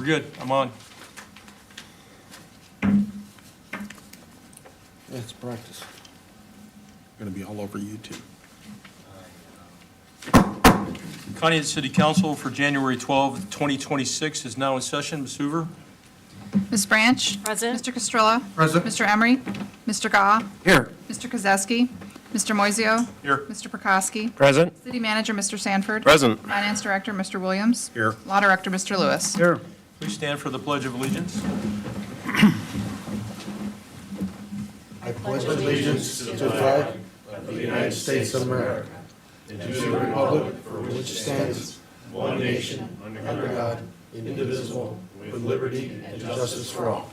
We're good. I'm on. It's practice. Gonna be all over YouTube. Conneaut City Council for January 12, 2026 is now in session. Ms. Hoover? Ms. Branch? Present. Mr. Castrilla? Present. Mr. Emery? Mr. Gah? Here. Mr. Kozeski? Mr. Moiseo? Here. Mr. Prokowski? Present. City Manager, Mr. Sanford? Present. Finance Director, Mr. Williams? Here. Law Director, Mr. Lewis? Here. Please stand for the Pledge of Allegiance. I pledge allegiance to the flag of the United States of America and to the republic for which it stands, one nation, under God, indivisible, with liberty and justice for all.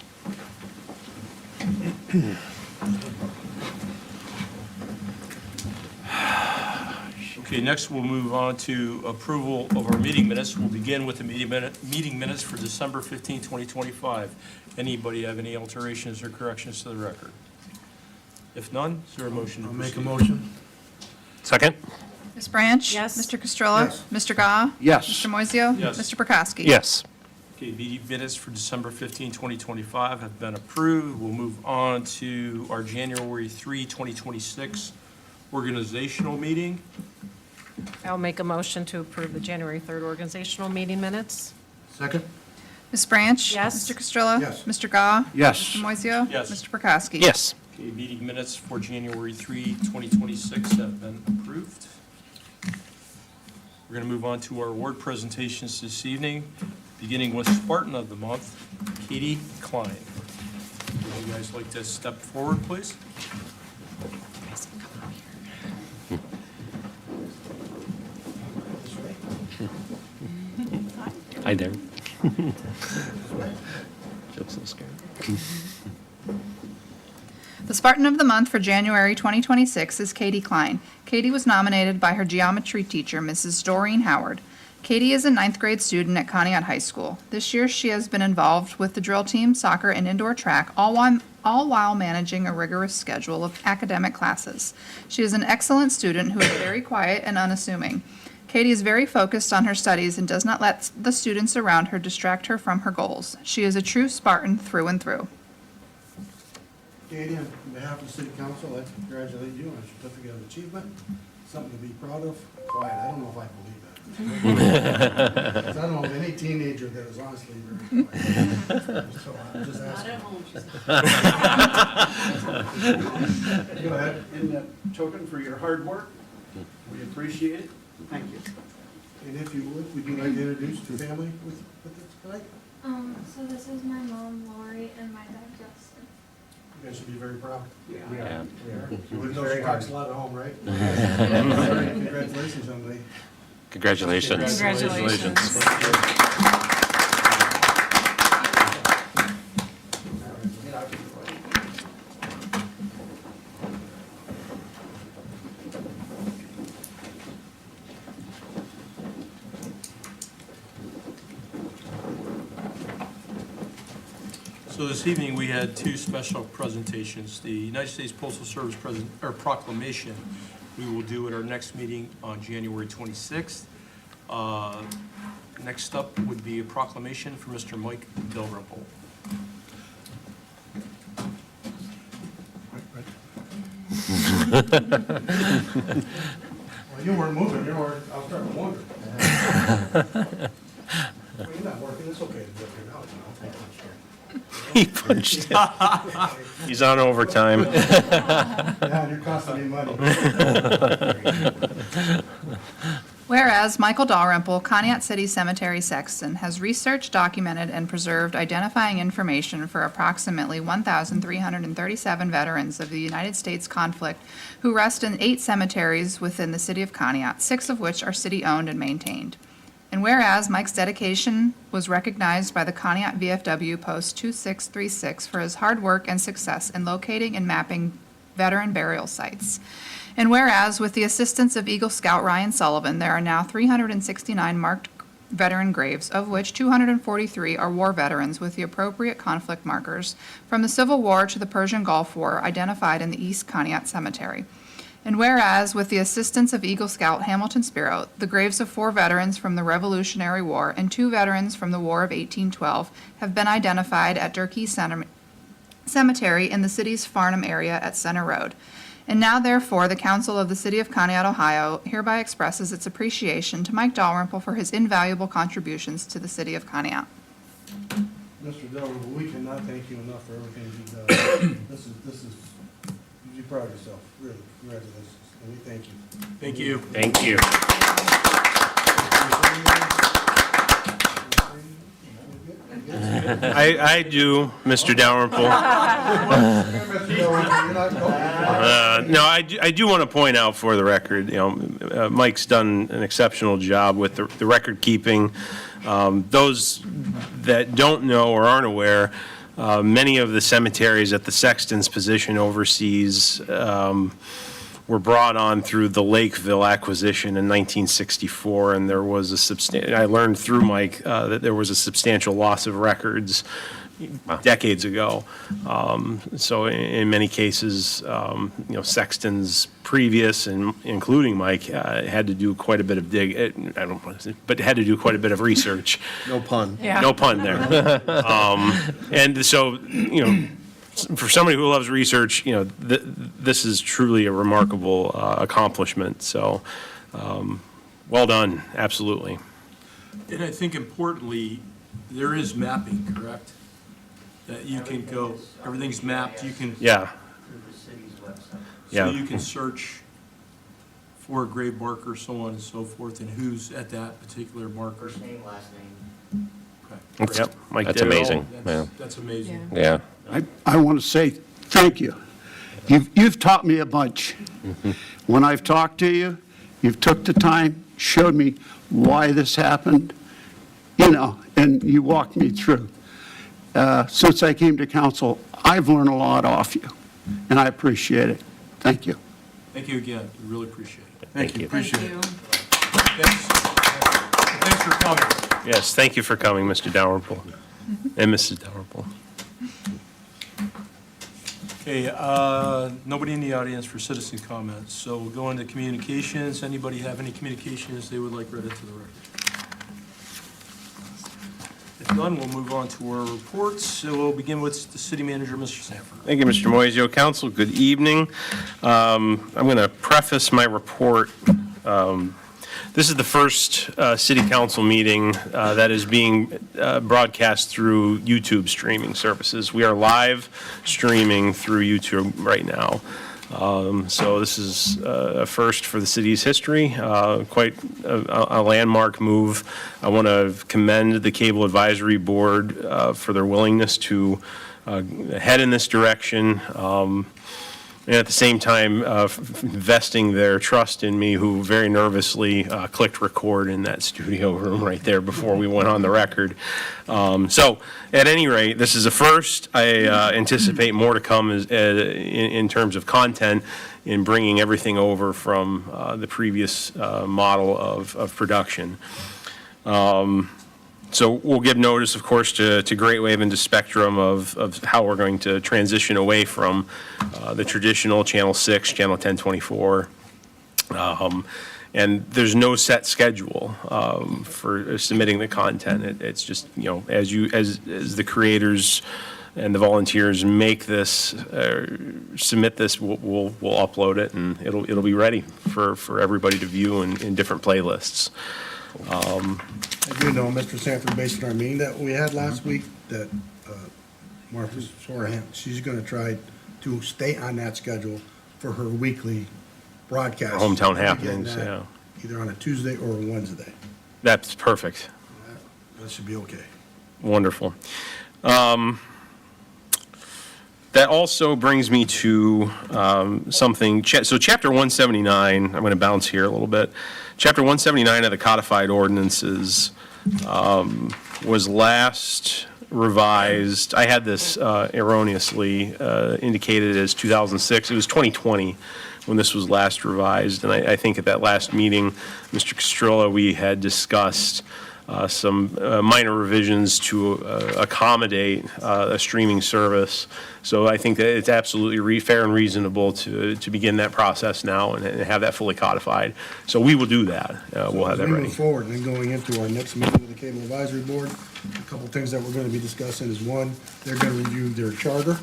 Okay, next we'll move on to approval of our meeting minutes. We'll begin with the meeting minutes for December 15, 2025. Anybody have any alterations or corrections to the record? If none, is there a motion to I'll make a proceed? motion. Second. Ms. Branch? Yes. Mr. Castrilla? Yes. Mr. Gah? Yes. Mr. Moiseo? Yes. Mr. Prokowski? Yes. Okay, meeting minutes for December 15, 2025 have been approved. We'll move on to our January 3, 2026 organizational meeting. I'll make a motion to approve the January 3rd organizational meeting minutes. Second. Ms. Branch? Yes. Mr. Castrilla? Yes. Mr. Gah? Yes. Mr. Moiseo? Yes. Mr. Prokowski? Yes. Okay, meeting minutes for January 3, 2026 have been approved. We're going to move on to our award presentations this evening, beginning with Spartan of the Month, Katie Klein. Would you guys like to step forward, please? Hi there. Feels so scared. The Spartan of the Month for January 2026 is Katie Klein. Katie was nominated by her geometry teacher, Mrs. Doreen Howard. Katie is a ninth grade student at Conneaut High School. This year, she has been involved with the drill team, soccer, and indoor track, all while managing a rigorous schedule of academic classes. She is an excellent student who is very quiet and unassuming. Katie is very focused on her studies and does not let the students around her distract her from her goals. She is a true Spartan through and through. Katie, on behalf of the City Council, I'd like to congratulate you on a certificate of achievement, something to be proud of. Quiet, I don't know if I believe that. 'Cause I don't know of any teenager that is honestly very quiet. So I'm just asking. Go ahead. In that token for your hard work, we appreciate it. Thank you. And if you would you like to introduce the family with this tonight? So this is my mom, Lori, and my dad, Justin. You guys should be very proud. Yeah. You would know she talks a lot at home, right? Congratulations, young lady. Congratulations. Congratulations. So this evening, we had two special presentations. The United States Postal Service proclamation, we will do at our next meeting on January 26th. Next up would be a proclamation for Mr. Mike Dalrymple. Well, you weren't moving, you were, I was starting to wonder. Well, you're not working, it's okay to work it out, you know. He punched it. He's on overtime. Yeah, you're costing me money. Whereas Michael Dalrymple, Conneaut City Cemetery sexton, has researched, documented, and preserved identifying information for approximately 1,337 veterans of the United States conflict who rest in 8 cemeteries within the city of Conneaut, 6 of which are city-owned and maintained. And whereas Mike's dedication was recognized by the Conneaut VFW Post 2636 for his hard work and success in locating and mapping veteran burial sites. And whereas, with the assistance of Eagle Scout Ryan Sullivan, there are now 369 marked veteran graves, of which 243 are war veterans with the appropriate conflict markers from the Civil War to the Persian Gulf War identified in the East Conneaut Cemetery. And whereas, with the assistance of Eagle Scout Hamilton Spiro, the graves of 4 veterans from the Revolutionary War and 2 veterans from the War of 1812 have been identified at Durkee Cemetery in the city's Farnham area at Center Road. And now therefore, the Council of the City of Conneaut, Ohio hereby expresses its appreciation to Mike Dalrymple for his invaluable contributions to the City of Conneaut. Mr. Dalrymple, we cannot thank you enough for everything you've done. This is, you be proud of yourself, really, congratulations, and we thank you. Thank you. Thank you. I do, Mr. Dalrymple. No, I do want to point out for the record, Mike's done an exceptional job with the record keeping. Those that don't know or aren't aware, many of the cemeteries that the sexton's position oversees were brought on through the Lakeville acquisition in 1964, and there was I learned through Mike that there was a substantial loss of records decades ago. So in many cases, sextons previous, and including Mike, had to do quite a bit of but had to do quite a bit of research. No pun. Yeah. No pun there. And so, for somebody who loves research, this is truly a remarkable accomplishment. So, well done, absolutely. And I think importantly, there is mapping, correct? That you can go, everything's mapped, you can. Yeah, through the city's website. So yeah. you can search for a grave marker, so on and so forth, and who's at that particular marker. First name, last name. Okay. Yep, Mike That's did it all. amazing. That's amazing. Yeah. I want to say thank you. You've taught me a bunch. When I've talked to you, you've took the time, showed me why this happened, and you walked me through. Since I came to council, I've learned a lot off you, and I appreciate it. Thank you. Thank you again, we really appreciate it. Thank you. Appreciate it. Thanks. Thanks for coming. Yes, thank you for coming, Mr. Dalrymple and Mrs. Dalrymple. Okay, nobody in the audience for citizen comments, so we'll go into communications. Anybody have any communications they would like read into the record? If none, we'll move on to our reports. So we'll begin with the city manager, Mr. Sanford. Thank you, Mr. Moisio. Council, good evening. I'm going to preface my report. This is the first city council meeting that is being broadcast through YouTube streaming services. We are live streaming through YouTube right now. So this is a first for the city's history, quite a landmark move. I want to commend the Cable Advisory Board for their willingness to head in this direction. And at the same time, vesting their trust in me, who very nervously clicked record in that studio room right there before we went on the record. So at any rate, this is a first. I anticipate more to come in terms of content in bringing everything over from the previous model of production. So we'll give notice, of course, to Great Wave and to Spectrum of how we're going to transition away from the traditional Channel 6, Channel 1024. And there's no set schedule for submitting the content. It's just, as the creators and the volunteers make this, submit this, we'll upload it, and it'll be ready for everybody to view in different playlists. I do know, Mr. Sanford, based on our meeting that we had last week, that Martha Sorahan, she's going to try to stay on that schedule for her weekly broadcast. Hometown We're getting happenings, that yeah. Either on a Tuesday or a Wednesday. That's perfect. That should be okay. Wonderful. That also brings me to something. So Chapter 179, I'm going to bounce here a little bit. Chapter 179 of the codified ordinances was last revised. I had this erroneously indicated as 2006. It was 2020 when this was last revised. And I think at that last meeting, Mr. Castrilla, we had discussed some minor revisions to accommodate a streaming service. So I think that it's absolutely fair and reasonable to begin that process now and have that fully codified. So we will do that. We'll have As that we ready. move forward, and then going into our next meeting with the Cable Advisory Board, a couple things that we're gonna be discussing is, one, they're gonna review their charter.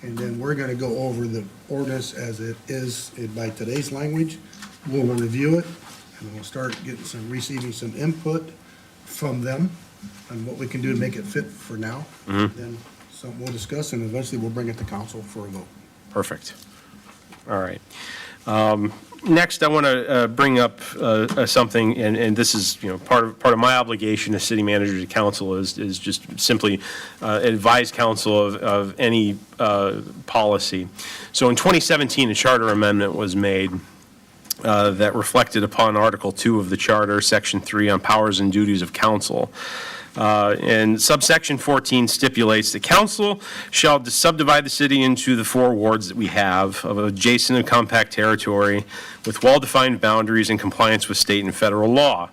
And then we're gonna go over the ordinance as it is by today's language. We'll review it, and we'll start receiving some input from them on what we can do to make it fit for now. Then something we'll discuss, and eventually we'll bring it to council for a vote. Perfect. All right. Next, I want to bring up something, and this is, part of my obligation as city manager to council is just simply advise council of any policy. So in 2017, a charter amendment was made that reflected upon Article 2 of the Charter, Section 3 on powers and duties of council. And subsection 14 stipulates the council shall subdivide the city into the 4 wards that we have of adjacent and compact territory with well-defined boundaries in compliance with state and federal law.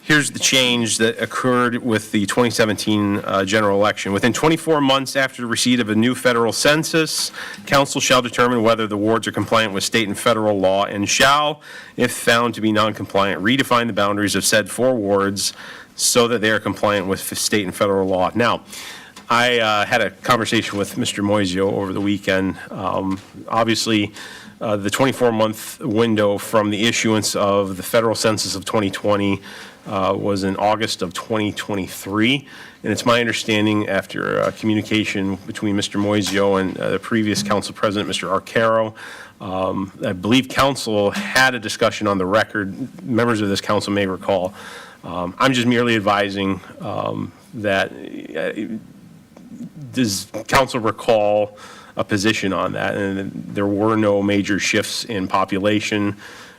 Here's the change that occurred with the 2017 general election. Within 24 months after the receipt of a new federal census, council shall determine whether the wards are compliant with state and federal law and shall, if found to be non-compliant, redefine the boundaries of said 4 wards so that they are compliant with state and federal law. Now, I had a conversation with Mr. Moisio over the weekend. Obviously, the 24-month window from the issuance of the federal census of 2020 was in August of 2023. And it's my understanding, after communication between Mr. Moisio and the previous council president, Mr. Arcaro, I believe council had a discussion on the record. Members of this council may recall. I'm just merely advising that, does council recall a position on that? And there were no major shifts in population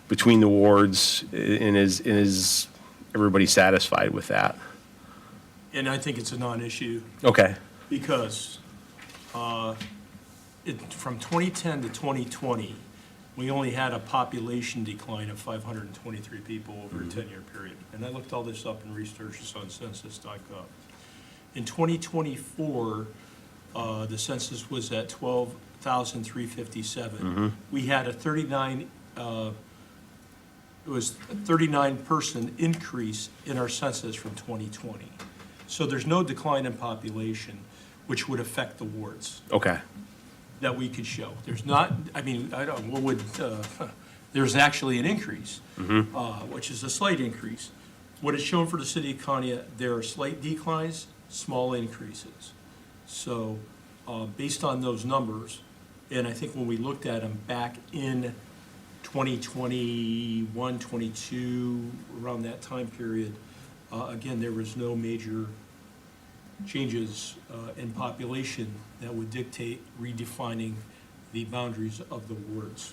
between the wards, and is everybody satisfied with that? And I think it's a non-issue Okay. because from 2010 to 2020, we only had a population decline of 523 people over a 10-year period. And I looked all this up and researched this on census.gov. In 2024, the census was at 12,357. We had a 39-person increase in our census from 2020. So there's no decline in population, which would affect the wards Okay. that we could show. There's not, there's actually an increase, which is a slight increase. What is shown for the city of Conneaut, there are slight declines, small increases. So based on those numbers, and I think when we looked at them back in 2021, 22, around that time period, again, there was no major changes in population that would dictate redefining the boundaries of the wards.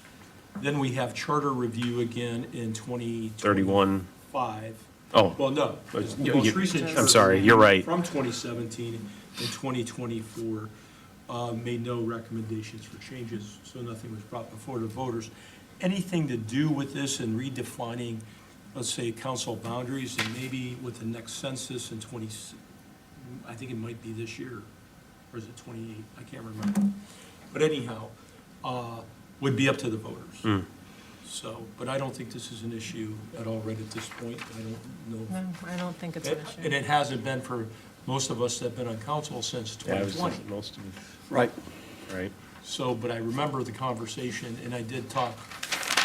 Then we have charter review again in 2025. 31. Oh. Well, no. The You- most you- recent I'm charter sorry, review you're right. From 2017 and 2024 made no recommendations for changes, so nothing was brought before the voters. Anything to do with this and redefining, let's say, council boundaries, and maybe with the next census in I think it might be this year, or is it 28? I can't remember. But anyhow, would be up to the voters. So, but I don't think this is an issue at all right at this point. I don't know. No, I don't think it's an issue. And it hasn't been for most of us that have been on council since 2020. Most of Right. right. So, but I remember the conversation, and I did talk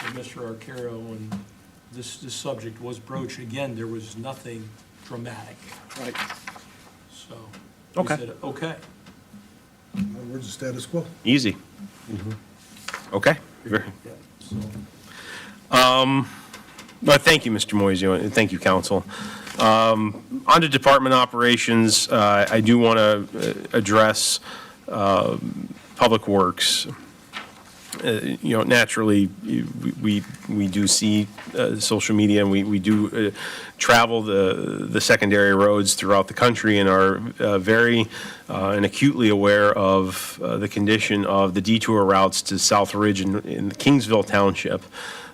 with Mr. Arcaro, and this subject was broached. Again, there was nothing dramatic. Right. So, we Okay. said, okay. In other words, the status quo. Easy. Okay. Very- Yeah, so, Well, thank you, Mr. Moisio, and thank you, council. On to department operations, I do want to address Public Works. naturally, we do see social media, and we do travel the secondary roads throughout the country, and are very and acutely aware of the condition of the detour routes to South Ridge in Kingsville Township.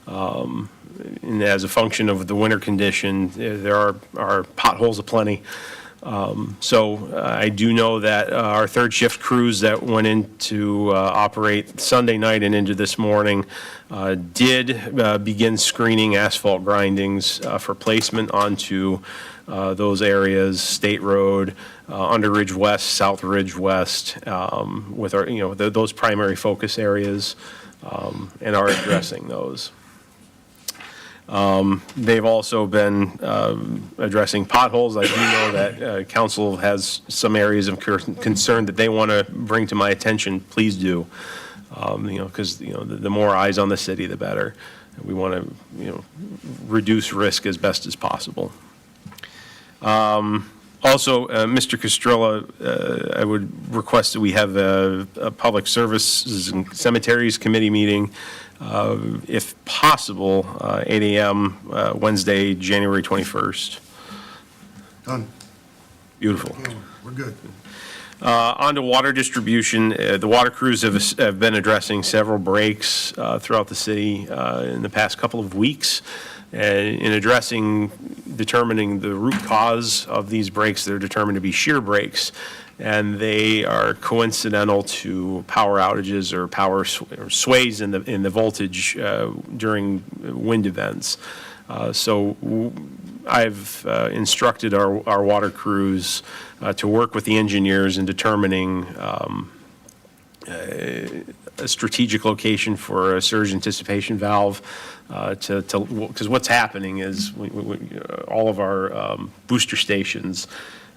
And as a function of the winter condition, there are potholes aplenty. So I do know that our third shift crews that went in to operate Sunday night and into this morning did begin screening asphalt grindings for placement onto those areas, State Road, Under Ridge West, South Ridge West, with our, those primary focus areas, and are addressing those. They've also been addressing potholes. I do know that council has some areas of concern that they want to bring to my attention. Please do, because the more eyes on the city, the better. We want to reduce risk as best as possible. Also, Mr. Castrella, I would request that we have a Public Services and Cemeteries Committee meeting, if possible, 8 a.m. Wednesday, January 21st. Done. Beautiful. Okay, we're good. On to water distribution, the water crews have been addressing several breaks throughout the city in the past couple of weeks. And in determining the root cause of these breaks, they're determined to be shear breaks, and they are coincidental to power outages or power sways in the voltage during wind events. So I've instructed our water crews to work with the engineers in determining a strategic location for a surge anticipation valve, because what's happening is all of our booster stations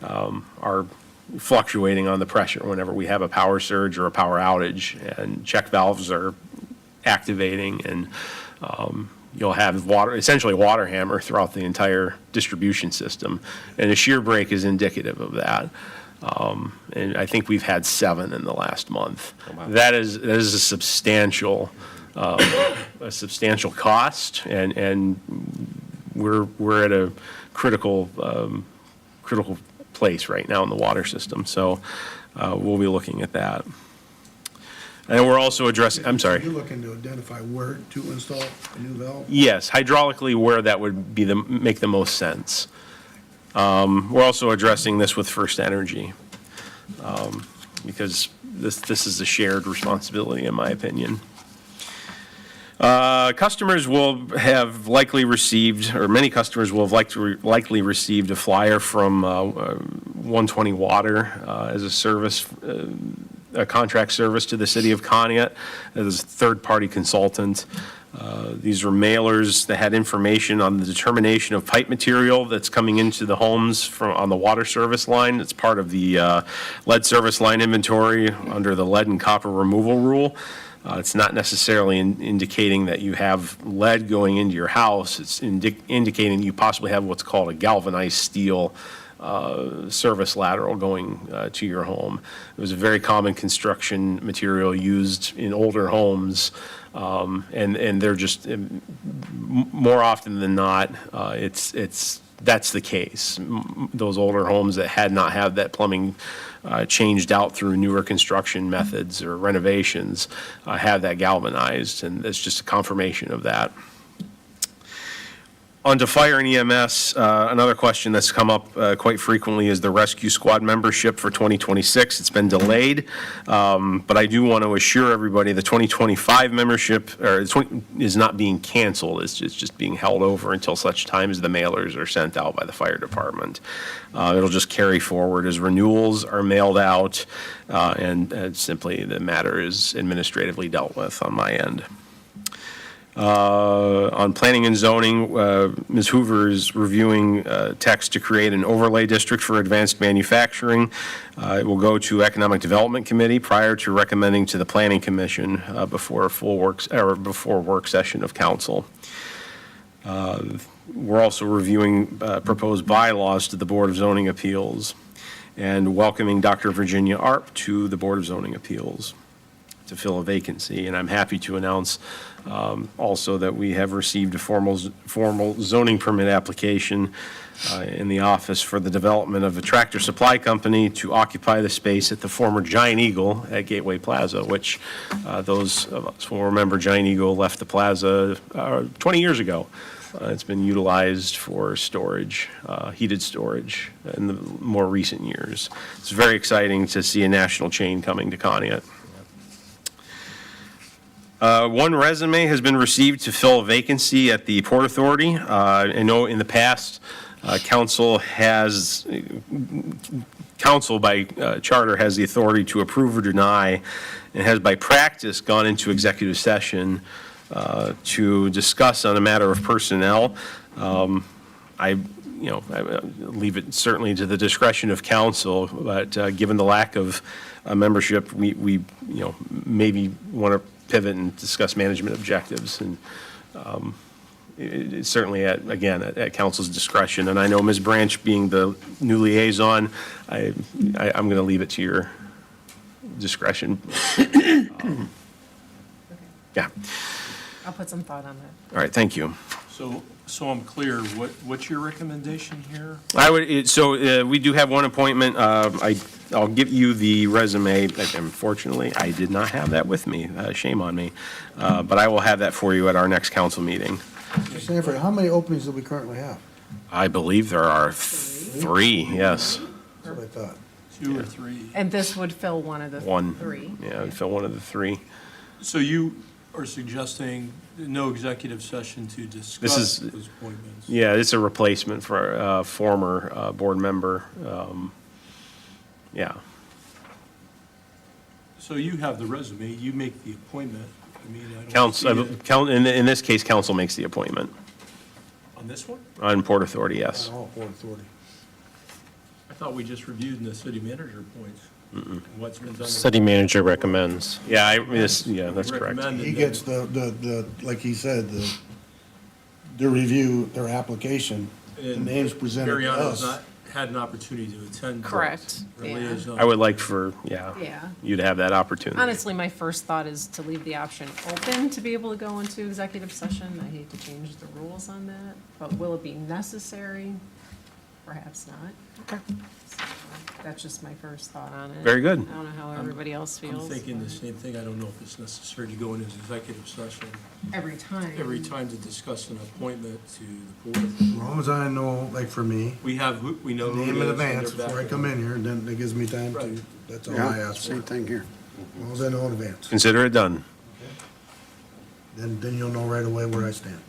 are fluctuating on the pressure whenever we have a power surge or a power outage, and check valves are activating, and you'll have essentially water hammer throughout the entire distribution system, and a shear break is indicative of that. And I think we've had 7 in the last month. Oh, wow. That is a substantial cost, and we're at a critical place right now in the water system. So we'll be looking at that. And we're also addressing, I'm sorry. You're looking to identify where to install a new valve? Yes, hydraulically where that would be make the most sense. We're also addressing this with First Energy, because this is a shared responsibility, in my opinion. Customers will have likely received, or many customers will have likely received a flyer from 120 Water as a service, a contract service to the city of Conneaut as a third-party consultant. These were mailers that had information on the determination of pipe material that's coming into the homes on the water service line. It's part of the lead service line inventory under the lead and copper removal rule. It's not necessarily indicating that you have lead going into your house. It's indicating you possibly have what's called a galvanized steel service lateral going to your home. It was a very common construction material used in older homes, and they're just more often than not, that's the case. Those older homes that had not had that plumbing changed out through newer construction methods or renovations have that galvanized, and it's just a confirmation of that. On to fire and EMS, another question that's come up quite frequently is the rescue squad membership for 2026. It's been delayed, but I do want to assure everybody the 2025 membership is not being canceled. It's just being held over until such time as the mailers are sent out by the fire department. It'll just carry forward as renewals are mailed out, and simply the matter is administratively dealt with on my end. On planning and zoning, Ms. Hoover is reviewing text to create an overlay district for advanced manufacturing. It will go to Economic Development Committee prior to recommending to the Planning Commission before work session of council. We're also reviewing proposed bylaws to the Board of Zoning Appeals and welcoming Dr. Virginia Arp to the Board of Zoning Appeals. to fill a vacancy. And I'm happy to announce also that we have received a formal zoning permit application in the office for the development of a Tractor Supply Company to occupy the space at the former Giant Eagle at Gateway Plaza, which those of us will remember Giant Eagle left the plaza 20 years ago. It's been utilized for storage, heated storage in the more recent years. It's very exciting to see a national chain coming to Conneaut. One resume has been received to fill a vacancy at the Port Authority. I know in the past, council by charter has the authority to approve or deny, and has by practice gone into executive session to discuss on a matter of personnel. I leave it certainly to the discretion of council, but given the lack of membership, we maybe want to pivot and discuss management objectives, and it's certainly at council's discretion. And I know Ms. Branch being the new liaison, I'm going to leave it to your discretion. Yeah. I'll put some thought on that. All right, thank you. So I'm clear, what's your recommendation here? We do have one appointment. I'll give you the resume. Unfortunately, I did not have that with me. Shame on me. But I will have that for you at our next council meeting. Mr. Sanford, how many openings do we currently have? I believe there are 3, yes. That's what I thought. 2 or 3? And this would fill one of the One. 3. Yeah, I'd fill one of the 3. So you are suggesting no executive session to discuss those appointments? Yeah, it's a replacement for a former board member. Yeah. So you have the resume, you make the appointment. I mean, I don't Council, see it in this case, council makes the appointment. on this one? On Port Authority, yes. On all Port Authority. I thought we just reviewed in the city manager points. What's been done. City manager recommends. Yeah, that's correct. Recommended He that- gets the, like he said, the review, their application, the and names presented to Mariana has us. not had an opportunity to attend. Correct, the yeah. liaison. I would like Yeah. you to have that opportunity. Honestly, my first thought is to leave the option open to be able to go into executive session. I hate to change the rules on that, but will it be necessary? Perhaps not. Okay. So, that's just my first thought on it. Very good. I don't know how everybody else I'm feels. thinking the but same thing. I don't know if it's necessary to go into executive session Every time. every time to discuss an appointment to the board. As long as I know, like for me, We know who name it in is and advance their before I come background. in here, then it gives me time to, Right. that's all I ask for. Same thing here. As long as I know in advance. Consider it done. Then you'll know right away where I stand.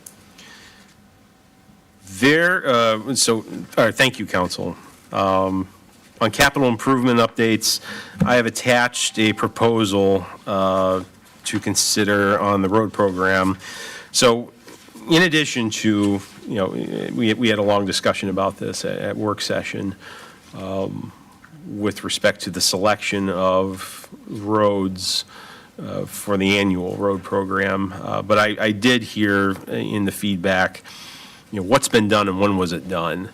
All right, thank you, council. On capital improvement updates, I have attached a proposal to consider on the road program. So in addition to, we had a long discussion about this at work session with respect to the selection of roads for the annual road program. But I did hear in the feedback, what's been done and when was it done?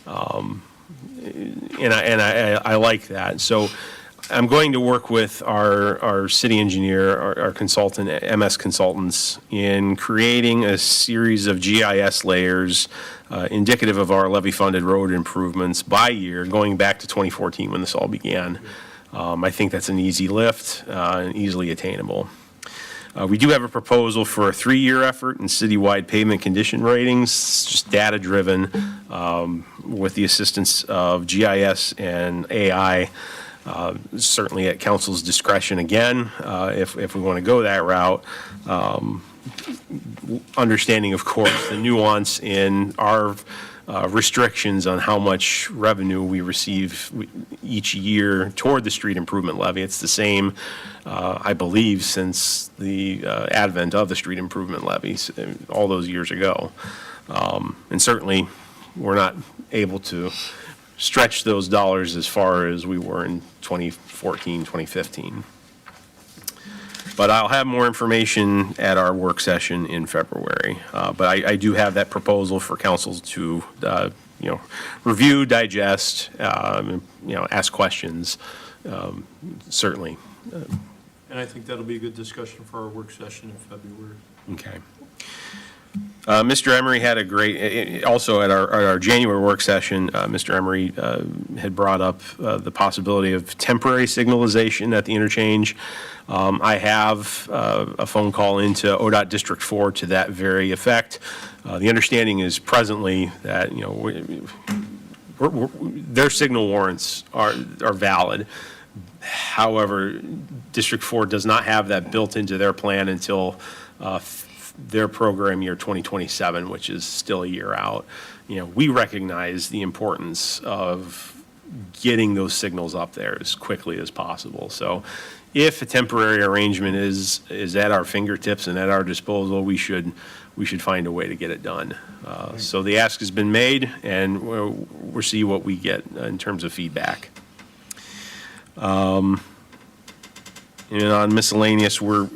And I like that. So I'm going to work with our city engineer, our consultant, MS Consultants, in creating a series of GIS layers indicative of our levy-funded road improvements by year, going back to 2014 when this all began. I think that's an easy lift and easily attainable. We do have a proposal for a 3-year effort in citywide pavement condition ratings, it's just data-driven, with the assistance of GIS and AI, certainly at council's discretion again, if we want to go that route. Understanding, of course, the nuance in our restrictions on how much revenue we receive each year toward the street improvement levy. It's the same, I believe, since the advent of the street improvement levies all those years ago. And certainly, we're not able to stretch those dollars as far as we were in 2014, 2015. But I'll have more information at our work session in February. But I do have that proposal for council to, review, digest, ask questions, certainly. And I think that'll be a good discussion for our work session in February. Okay. Mr. Emery had a great, also at our January work session, Mr. Emery had brought up the possibility of temporary signalization at the interchange. I have a phone call into ODOT District 4 to that very effect. The understanding is presently that, you know, their signal warrants are valid. However, District 4 does not have that built into their plan until their program year 2027, which is still a year out. You know, we recognize the importance of getting those signals up there as quickly as possible. So if a temporary arrangement is at our fingertips and at our disposal, we should find a way to get it done. So the ask has been made, and we'll see what we get in terms of feedback. And on miscellaneous, we're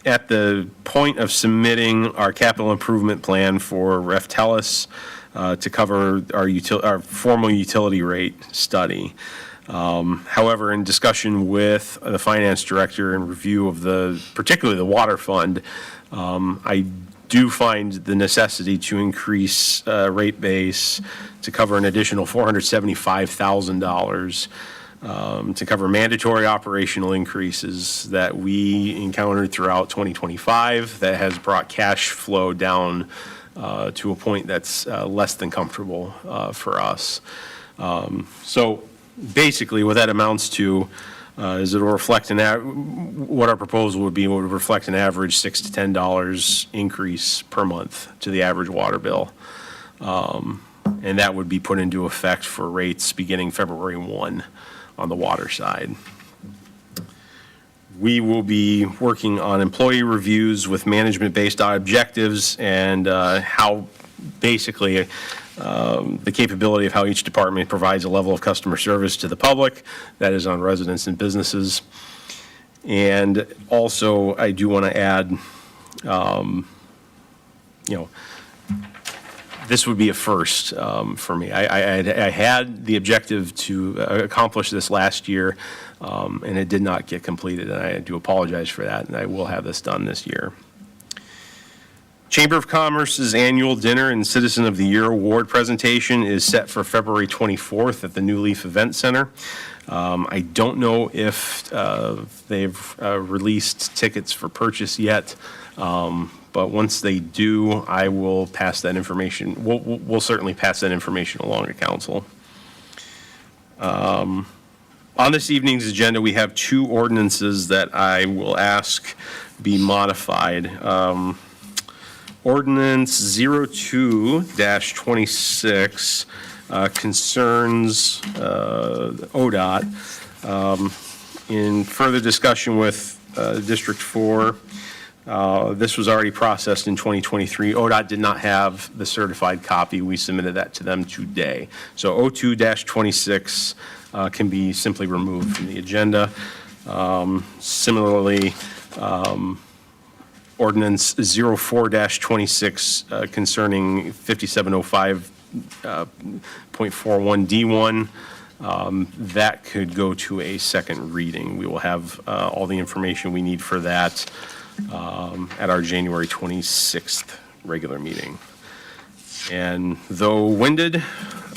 at the point of submitting our capital improvement plan for Reftelis to cover our formal utility rate study. However, in discussion with the finance director and review of particularly the water fund, I do find the necessity to increase rate base to cover an additional $475,000 to cover mandatory operational increases that we encountered throughout 2025 that has brought cash flow down to a point that's less than comfortable for us. So basically what that amounts to is it will reflect what our proposal would be, would reflect an average $6 to $10 increase per month to the average water bill. And that would be put into effect for rates beginning February 1 on the water side. We will be working on employee reviews with management-based objectives and how basically the capability of how each department provides a level of customer service to the public, that is on residents and businesses. And also, I do want to add, this would be a first for me. I had the objective to accomplish this last year, and it did not get completed, and I do apologize for that, and I will have this done this year. Chamber of Commerce's annual dinner and Citizen of the Year award presentation is set for February 24th at the New Leaf Event Center. I don't know if they've released tickets for purchase yet, but once they do, I will pass that information. We'll certainly pass that information along to council. On this evening's agenda, we have two ordinances that I will ask be modified. Ordinance 02-26 concerns ODOT. In further discussion with District 4, this was already processed in 2023. ODOT did not have the certified copy. We submitted that to them today. So 02-26 can be simply removed from the agenda. Similarly, Ordinance 04-26 concerning 5705.41D1, that could go to a second reading. We will have all the information we need for that at our January 26th regular meeting. And though winded,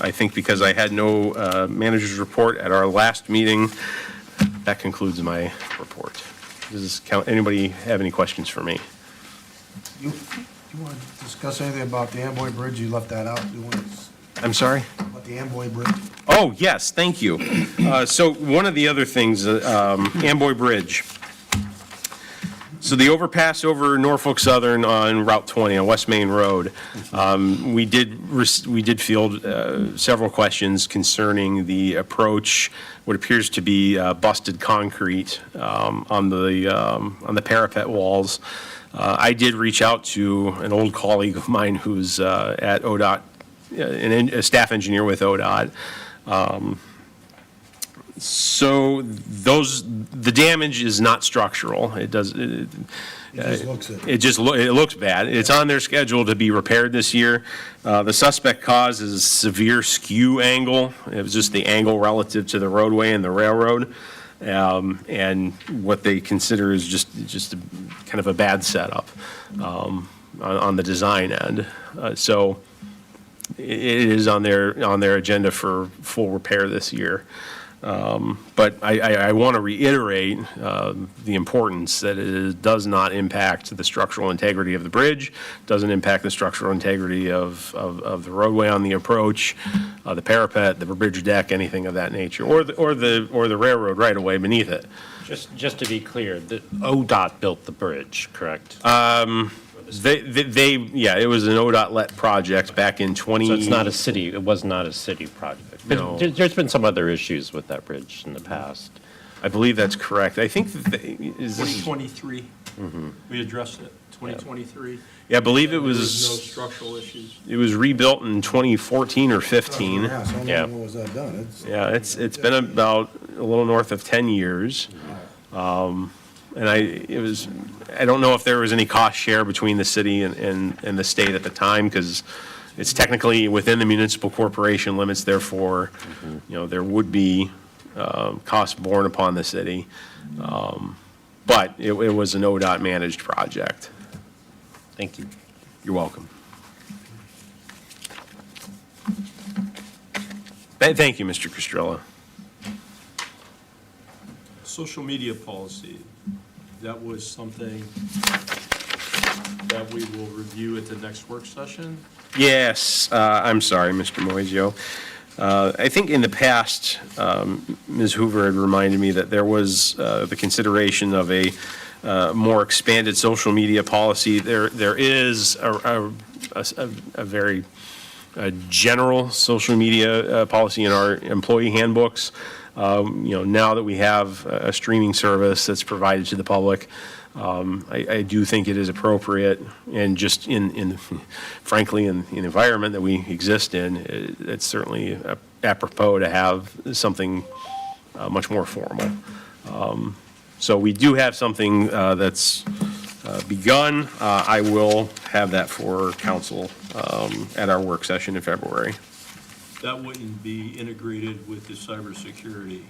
I think because I had no manager's report at our last meeting, that concludes my report. Anybody have any questions for me? You want to discuss anything about the Amboy Bridge? You left that out. I'm sorry? About the Amboy Bridge? Oh, yes, thank you. So one of the other things, Amboy Bridge. So the overpass over Norfolk Southern on Route 20 on West Main Road, we did field several questions concerning the approach, what appears to be busted concrete on the parapet walls. I did reach out to an old colleague of mine who's at ODOT, a staff engineer with ODOT. So the damage is not structural. It just looks it. It looks bad. It's on their schedule to be repaired this year. The suspect cause is severe skew angle. It was just the angle relative to the roadway and the railroad. and what they consider is just a kind of a bad setup on the design end. So it is on their agenda for full repair this year. But I want to reiterate the importance that it does not impact the structural integrity of the bridge, doesn't impact the structural integrity of the roadway on the approach, the parapet, the bridge deck, anything of that nature, or the railroad right of way beneath it. Just to be clear, the ODOT built the bridge, correct? Yeah, it was an ODOT-let project back in 20. So it's not a city, it was not a city project. But No. there's been some other issues with that bridge in the past. I believe that's correct. I think that is this is, 2023, we addressed it, 2023. yeah, I believe it There was no was, structural issues. it was rebuilt in 2014 or 15. Yeah, so how Yeah. long was that done? Yeah, it's been about a little north of 10 years. And I don't know if there was any cost share between the city and the state at the time, because it's technically within the municipal corporation limits, therefore, there would be costs borne upon the city. But it was an ODOT managed project. Thank you. You're welcome. Thank you, Mr. Castrilla. Social media policy, that was something that we will review at the next work session. Yes, I'm sorry, Mr. Moisio. I think in the past, Ms. Hoover had reminded me that there was the consideration of a more expanded social media policy. There is a very general social media policy in our employee handbooks. Now that we have a streaming service that's provided to the public, I do think it is appropriate, and just frankly, in the environment that we exist in, it's certainly apropos to have something much more formal. So we do have something that's begun. I will have that for council at our work session in February. That wouldn't be integrated with the cybersecurity,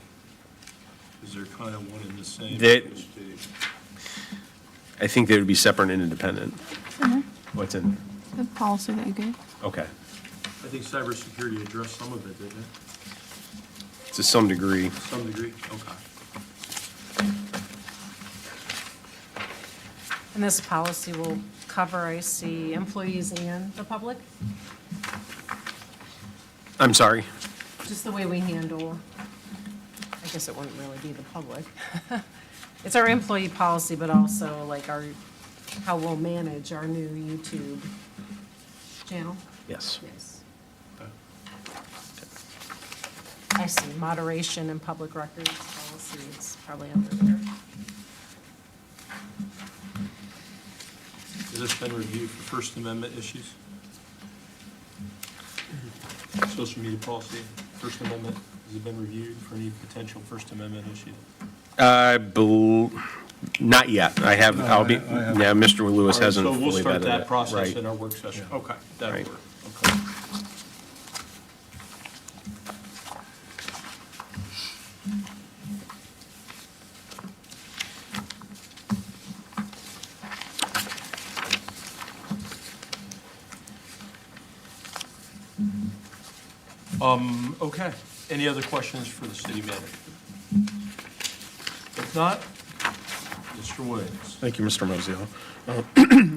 because they're kind of one and the same. I think they would be separate and independent. What's in The policy that you gave. Okay. I think cybersecurity addressed some of it, didn't it? To some degree. To some degree? Okay. And this policy will cover, I see, employees and the public? I'm sorry. Just the way we handle, I guess it wouldn't really be the public. It's our employee policy, but also like how we'll manage our new YouTube channel. Yes. Yes. I see, moderation and public records policy, it's probably under there. Has this been reviewed for First Amendment issues? Social media policy, First Amendment, has it been reviewed for any potential First Amendment issues? Not yet. I'll be, yeah, Mr. Lewis hasn't So we'll fully start vetted that it. process Right. in our work session. Okay, that'll Right. work. Okay. Okay, any other questions for the city manager? If not, Mr. Williams. Thank you, Mr. Mosio.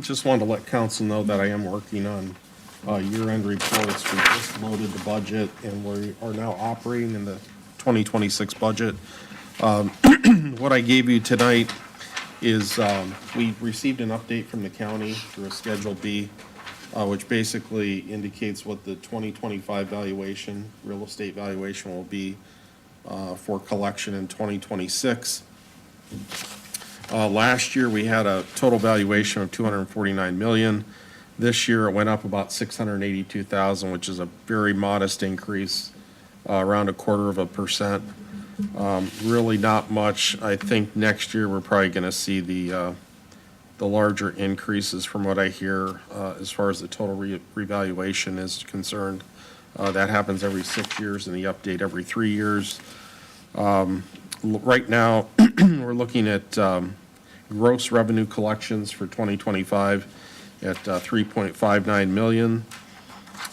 Just wanted to let council know that I am working on year-end reports. We just loaded the budget, and we are now operating in the 2026 budget. What I gave you tonight is we received an update from the county through a Schedule B, which basically indicates what the 2025 valuation, real estate valuation will be for collection in 2026. Last year, we had a total valuation of 249 million. This year, it went up about 682,000, which is a very modest increase, around 1/4%. Really not much. I think next year, we're probably gonna see the larger increases from what I hear, as far as the total revaluation is concerned. That happens every 6 years, and the update every 3 years. right now, we're looking at gross revenue collections for 2025 at 3.59 million.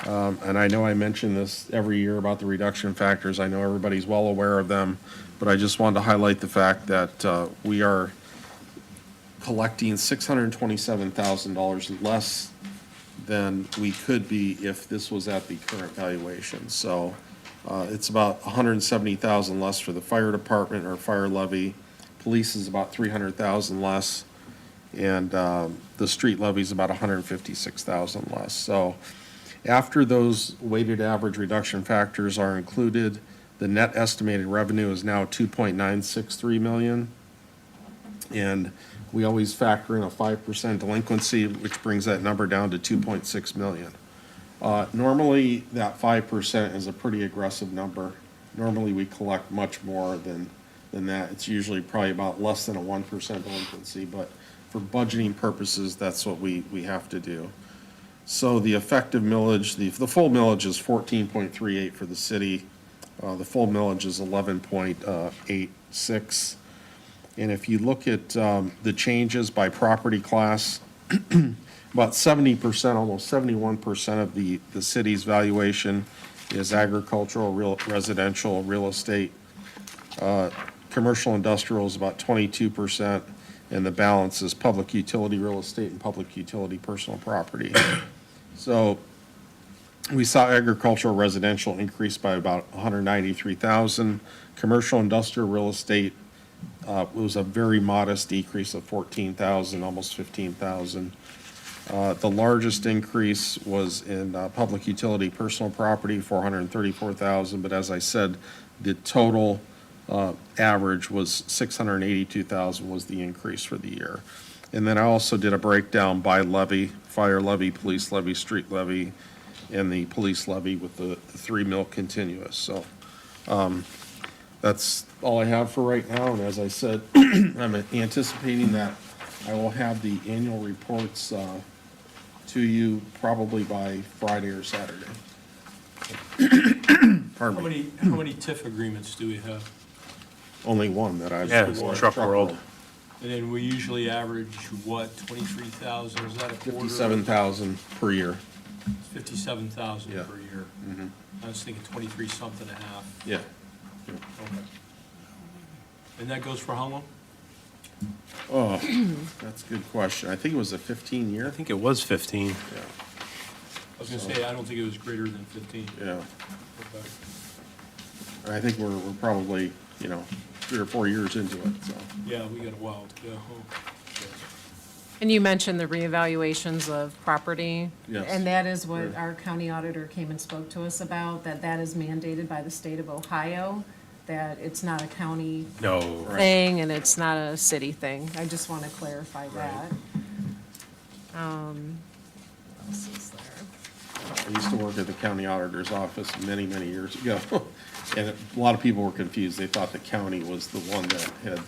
And I know I mention this every year about the reduction factors. I know everybody's well aware of them, but I just wanted to highlight the fact that we are collecting $627,000 less than we could be if this was at the current valuation. So it's about $170,000 less for the fire department or fire levy. Police is about $300,000 less, and the street levy is about $156,000 less. So after those weighted average reduction factors are included, the net estimated revenue is now 2.963 million. And we always factor in a 5% delinquency, which brings that number down to 2.6 million. Normally, that 5% is a pretty aggressive number. Normally, we collect much more than that. It's usually probably about less than a 1% delinquency, but for budgeting purposes, that's what we have to do. So the effective millage, the full millage is 14.38 for the city. The full millage is 11.86. And if you look at the changes by property class, about 70%, almost 71% of the city's valuation is agricultural, residential, real estate. Commercial industrial is about 22%, and the balance is public utility real estate and public utility personal property. So we saw agricultural residential increase by about 193,000. Commercial industrial real estate was a very modest decrease of 14,000, almost 15,000. The largest increase was in public utility personal property, 434,000. But as I said, the total average was 682,000 was the increase for the year. And then I also did a breakdown by levy: fire levy, police levy, street levy, and the police levy with the 3 mil continuous. So that's all I have for right now. And as I said, I'm anticipating that I will have the annual reports to you probably by Friday or Saturday. Pardon me. How many TIF agreements do we have? Only one that I've. Yeah, it's Truck World. And then we usually average, what, 23,000, is that a quarter? 57,000 per year. 57,000 Yeah. per year. Mm-hmm. I was thinking 23 something and a half. Yeah. Okay. And that goes for how long? Oh, that's a good question. I think it was a 15-year. I think it was 15. Yeah, I was gonna say, I don't think it was greater than 15. yeah. Okay. And I think we're probably, 3 or 4 years into it, so. Yeah, we got a while to go. And you mentioned the reevaluations of property. Yes. And that is what Right. our county auditor came and spoke to us about, that is mandated by the state of Ohio, that it's not a county No. thing and it's not a city thing. I just want to clarify that. What else is there? I used to work at the county auditor's office many, many years ago. And a lot of people were confused. They thought the county was the one that had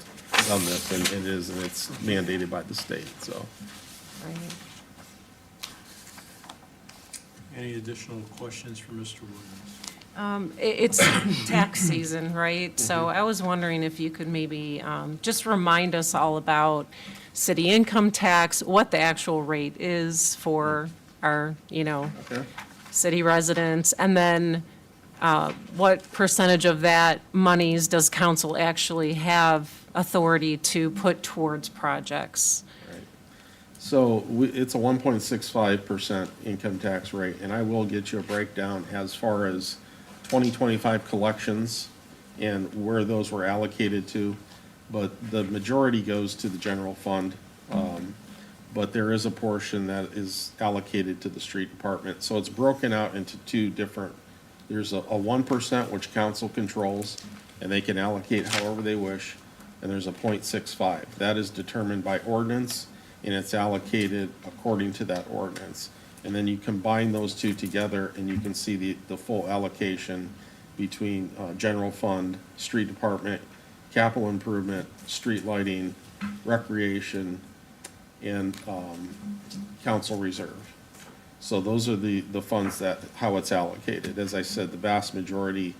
done this, and it is, and it's mandated by the state, so. Right. Any additional questions for Mr. Williams? It's tax season, right? So I was wondering if you could maybe just remind us all about city income tax, what the actual rate is for our, Okay. city residents, and then what percentage of that monies does council actually have authority to put towards projects? So it's a 1.65% income tax rate, and I will get you a breakdown as far as 2025 collections and where those were allocated to. But the majority goes to the general fund. But there is a portion that is allocated to the street department. So it's broken out into two different, there's a 1% which council controls, and they can allocate however they wish. And there's a 0.65. That is determined by ordinance, and it's allocated according to that ordinance. And then you combine those two together, and you can see the full allocation between general fund, street department, capital improvement, street lighting, recreation, and council reserve. So those are the funds how it's allocated. As I said, the vast majority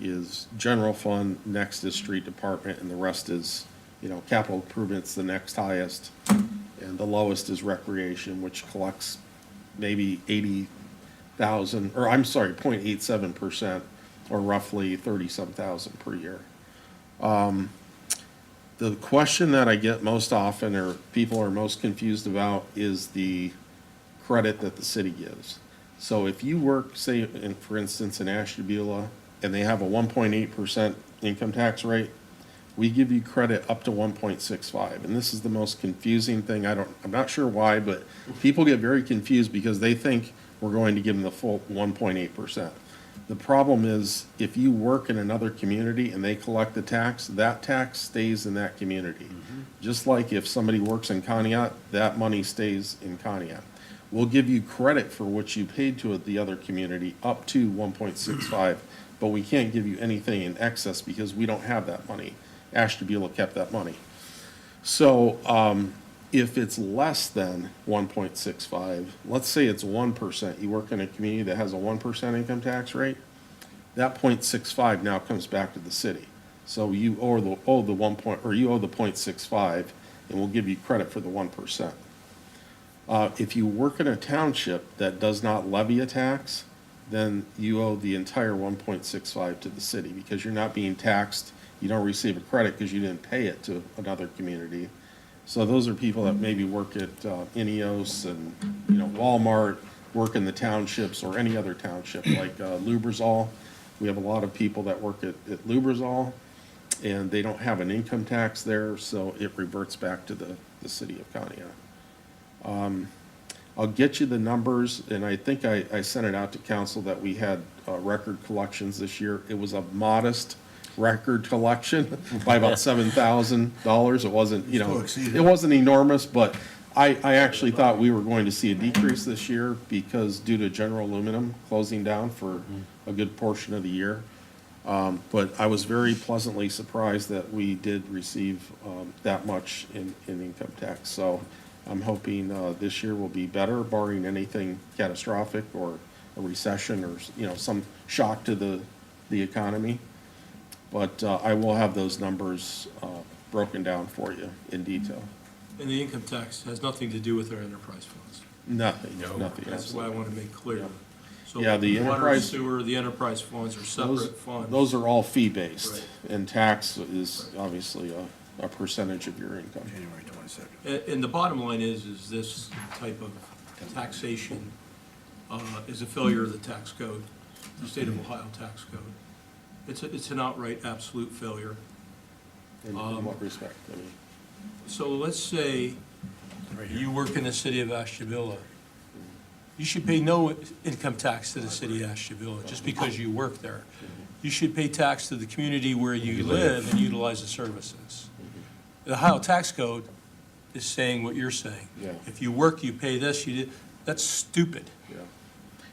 is general fund, next is street department, and the rest is, capital improvements, the next highest. And the lowest is recreation, which collects maybe 80,000, or I'm sorry, 0.87%, or roughly 30-some thousand per year. The question that I get most often, or people are most confused about, is the credit that the city gives. So if you work, say, for instance, in Ashtabula, and they have a 1.8% income tax rate, we give you credit up to 1.65. And this is the most confusing thing. I'm not sure why, but people get very confused because they think we're going to give them the full 1.8%. The problem is, if you work in another community and they collect the tax, that tax stays in that community. Just like if somebody works in Conneaut, that money stays in Conneaut. We'll give you credit for what you paid to the other community up to 1.65, but we can't give you anything in excess because we don't have that money. Ashtabula kept that money. So if it's less than 1.65, let's say it's 1%, you work in a community that has a 1% income tax rate, that 0.65 now comes back to the city. So you owe the 0.65, and we'll give you credit for the 1%. If you work in a township that does not levy a tax, then you owe the entire 1.65 to the city because you're not being taxed. You don't receive a credit because you didn't pay it to another community. So those are people that maybe work at Ineos and, Walmart, work in the townships or any other township like Lubrizol. We have a lot of people that work at Lubrizol, and they don't have an income tax there, so it reverts back to the city of Conneaut. I'll get you the numbers, and I think I sent it out to council that we had record collections this year. It was a modest record collection by about $7,000. It wasn't, it wasn't enormous, but I actually thought we were going to see a decrease this year because due to General Aluminum closing down for a good portion of the year. But I was very pleasantly surprised that we did receive that much in income tax. So I'm hoping this year will be better, barring anything catastrophic or a recession or, some shock to the economy. But I will have those numbers broken down for you in detail. And the income tax has nothing to do with our enterprise funds. Nothing. That's why I want to make clear. So Yeah, the water, enterprise- sewer, the enterprise funds are separate funds. Those are all fee-based, Right. and tax is obviously a percentage of your income. January 22nd. And the bottom line is this type of taxation is a failure of the tax code, the state of Ohio tax code. It's an outright absolute failure. In what respect? I mean, So let's say you work in the city of Ashtabula. You should pay no income tax to the city of Ashtabula just because you work there. You should pay tax to the community where you live and utilize the services. The Ohio tax code is saying what you're saying. Yeah. If you work, you pay this, that's stupid.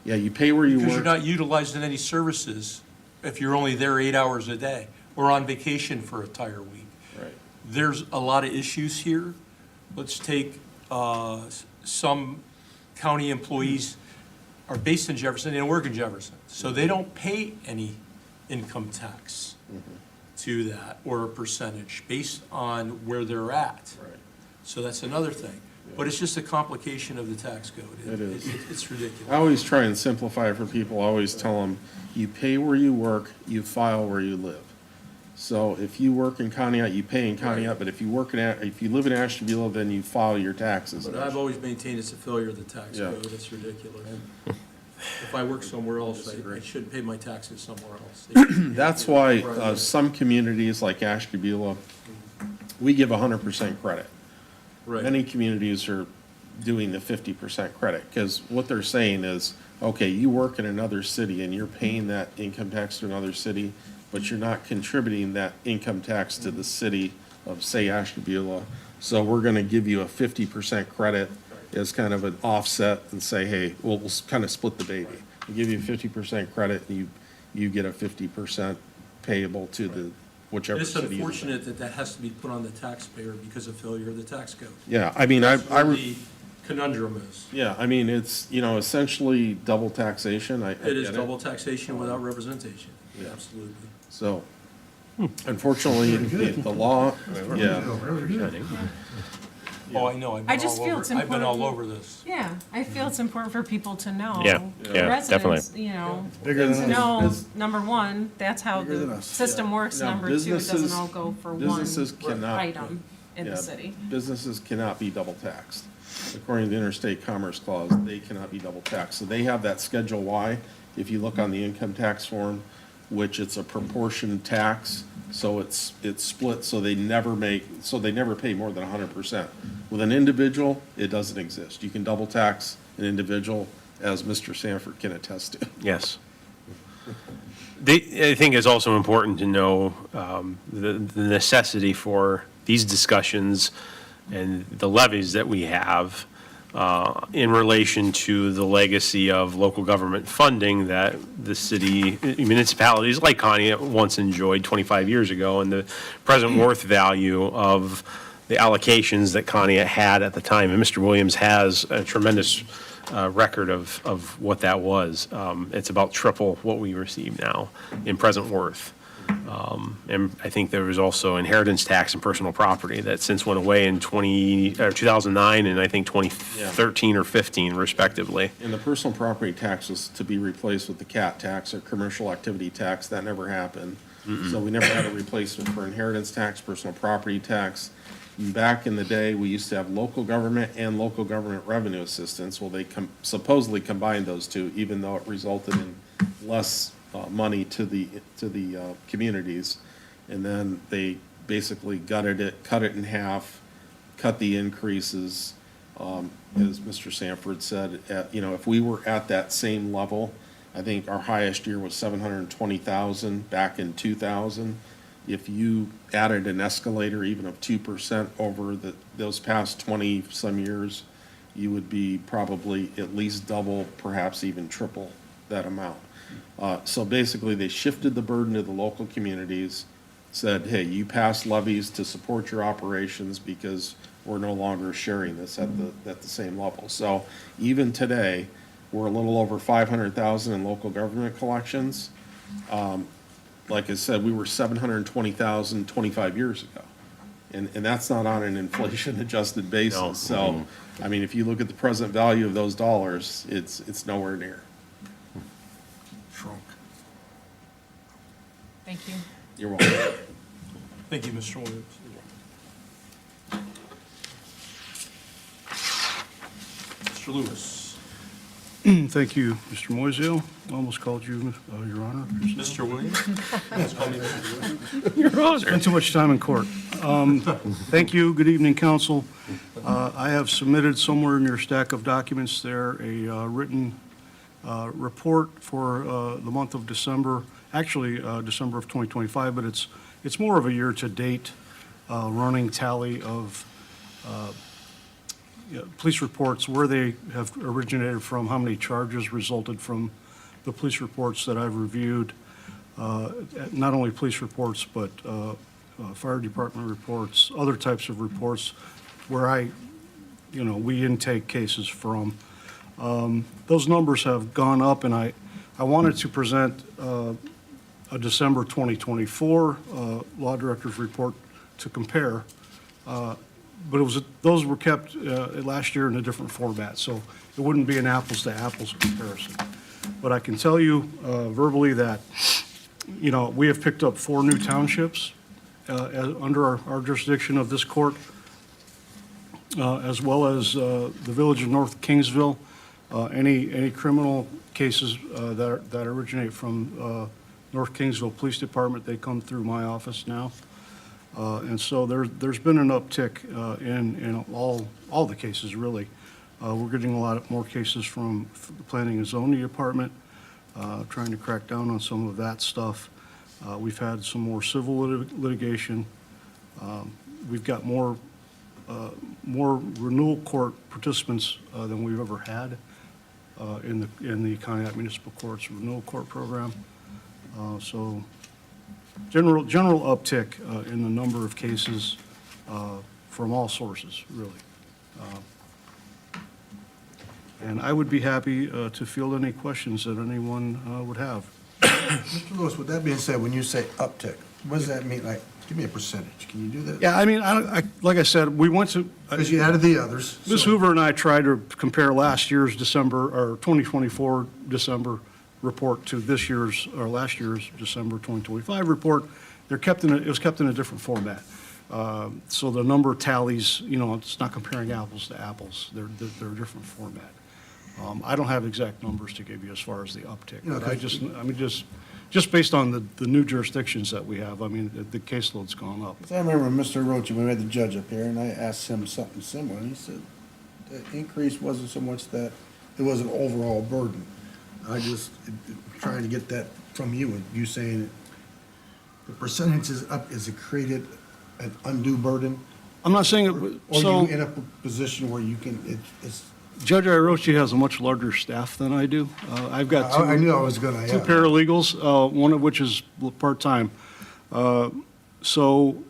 Yeah, you pay where you Because you're work. not utilizing any services if you're only there 8 hours a day or on vacation for an entire week. Right. There's a lot of issues here. Let's take some county employees are based in Jefferson, they don't work in Jefferson. So they don't pay any income tax to that or a percentage based on where they're at. Right. So that's another thing. But it's just a complication of the tax code. It is. It's ridiculous. I always try and simplify it for people. I always tell them, you pay where you work, you file where you live. So if you work in Conneaut, you pay in Conneaut, but if you live in Ashtabula, then you file your taxes. But I've always maintained it's a failure of the tax Yeah. code. It's ridiculous. If I work somewhere else, I should pay my taxes somewhere else. That's why some communities like Ashtabula, we give 100% credit. Right. Many communities are doing the 50% credit, because what they're saying is, okay, you work in another city and you're paying that income tax to another city, but you're not contributing that income tax to the city of, say, Ashtabula. So we're gonna give you a 50% credit as kind of an offset and say, hey, we'll kind of split the baby. We give you 50% credit and you get a 50% payable to the whichever It's city. unfortunate that has to be put on the taxpayer because of failure of the tax code. Yeah, I mean, That's where the conundrum is. yeah, I mean, it's, essentially double taxation. I It is get double taxation without representation. Absolutely. So unfortunately, the law, yeah. Oh, I know, I just feel it's I've been all important. over this. Yeah, I feel it's important for people to know. Yeah, yeah, Residents, you know, Bigger than us. know, number one, that's how Bigger than the us. system works. Now, Number two, it doesn't businesses- all go for one businesses cannot- item in Yeah, the city. Businesses cannot be double taxed. According to the Interstate Commerce Clause, they cannot be double taxed. So they have that Schedule Y, if you look on the income tax form, which it's a proportion tax, so it's split, so they never pay more than 100%. With an individual, it doesn't exist. You can double tax an individual, as Mr. Sanford can attest to. Yes. I think it's also important to know the necessity for these discussions and the levies that we have in relation to the legacy of local government funding that the city, municipalities like Conneaut once enjoyed 25 years ago, and the present worth value of the allocations that Conneaut had at the time. And Mr. Williams has a tremendous record of what that was. It's about triple what we receive now in present worth. And I think there was also inheritance tax and personal property that since went away in 2009 and I think 2013 or 15 respectively. And the personal property tax was to be replaced with the CAT tax or commercial activity tax. That never happened. So we never had a replacement for inheritance tax, personal property tax. Back in the day, we used to have local government and local government revenue assistance. Well, they supposedly combined those two, even though it resulted in less money to the communities. And then they basically gutted it, cut it in half, cut the increases. As Mr. Sanford said, if we were at that same level, I think our highest year was 720,000 back in 2000. If you added an escalator even of 2% over those past 20-some years, you would be probably at least double, perhaps even triple that amount. So basically, they shifted the burden to the local communities, said, hey, you pass levies to support your operations because we're no longer sharing this at the same level. So even today, we're a little over 500,000 in local government collections. Like I said, we were 720,000 25 years ago. And that's not on an inflation-adjusted basis. No. So, I mean, if you look at the present value of those dollars, it's nowhere near. Shrunk. Thank you. You're welcome. Thank you, Mr. Williams. Mr. Lewis. Thank you, Mr. Moiseo. Almost called you, Your Honor. Mr. Williams? Just call me Mr. Williams. Spent too much time in court. Thank you. Good evening, council. I have submitted somewhere in your stack of documents there a written report for the month of December, actually December of 2025, but it's more of a year-to-date running tally of police reports, where they have originated from, how many charges resulted from the police reports that I've reviewed, not only police reports, but fire department reports, other types of reports where we intake cases from. Those numbers have gone up, and I wanted to present a December 2024 law director's report to compare. But those were kept last year in a different format, so it wouldn't be an apples-to-apples comparison. But I can tell you verbally that, we have picked up 4 new townships under our jurisdiction of this court, as well as the village of North Kingsville. Any criminal cases that originate from North Kingsville Police Department, they come through my office now. And so there's been an uptick in all the cases, really. We're getting a lot more cases from the Planning and Zoning Department, trying to crack down on some of that stuff. We've had some more civil litigation. We've got more renewal court participants than we've ever had in the Conneaut Municipal Court's renewal court program. So general uptick in the number of cases from all sources, really. And I would be happy to field any questions that anyone would have. Mr. Lewis, with that being said, when you say uptick, what does that mean? Like, give me a percentage. Can you do that? Yeah, I mean, like I said, we went to, Because you added the others. Ms. so- Hoover and I tried to compare last year's December, or 2024 December report to this year's, or last year's December 2025 report. It was kept in a different format. So the number tallies, it's not comparing apples to apples. They're a different format. I don't have exact numbers to give you as far as the uptick, You know, but just based on the new jurisdictions that we have, the caseload's gone up. 'Cause I remember Mr. Roach, we had the judge up here, and I asked him something similar, and he said the increase wasn't so much that it was an overall burden. Trying to get that from you, and you saying the percentage is up, is it created an undue burden? I'm not saying, Or so you in a position where you can, it's, Judge Irochi has a much larger staff than I do. I've got two. I knew I was gonna, Two yeah. paralegals, one of which is part-time. So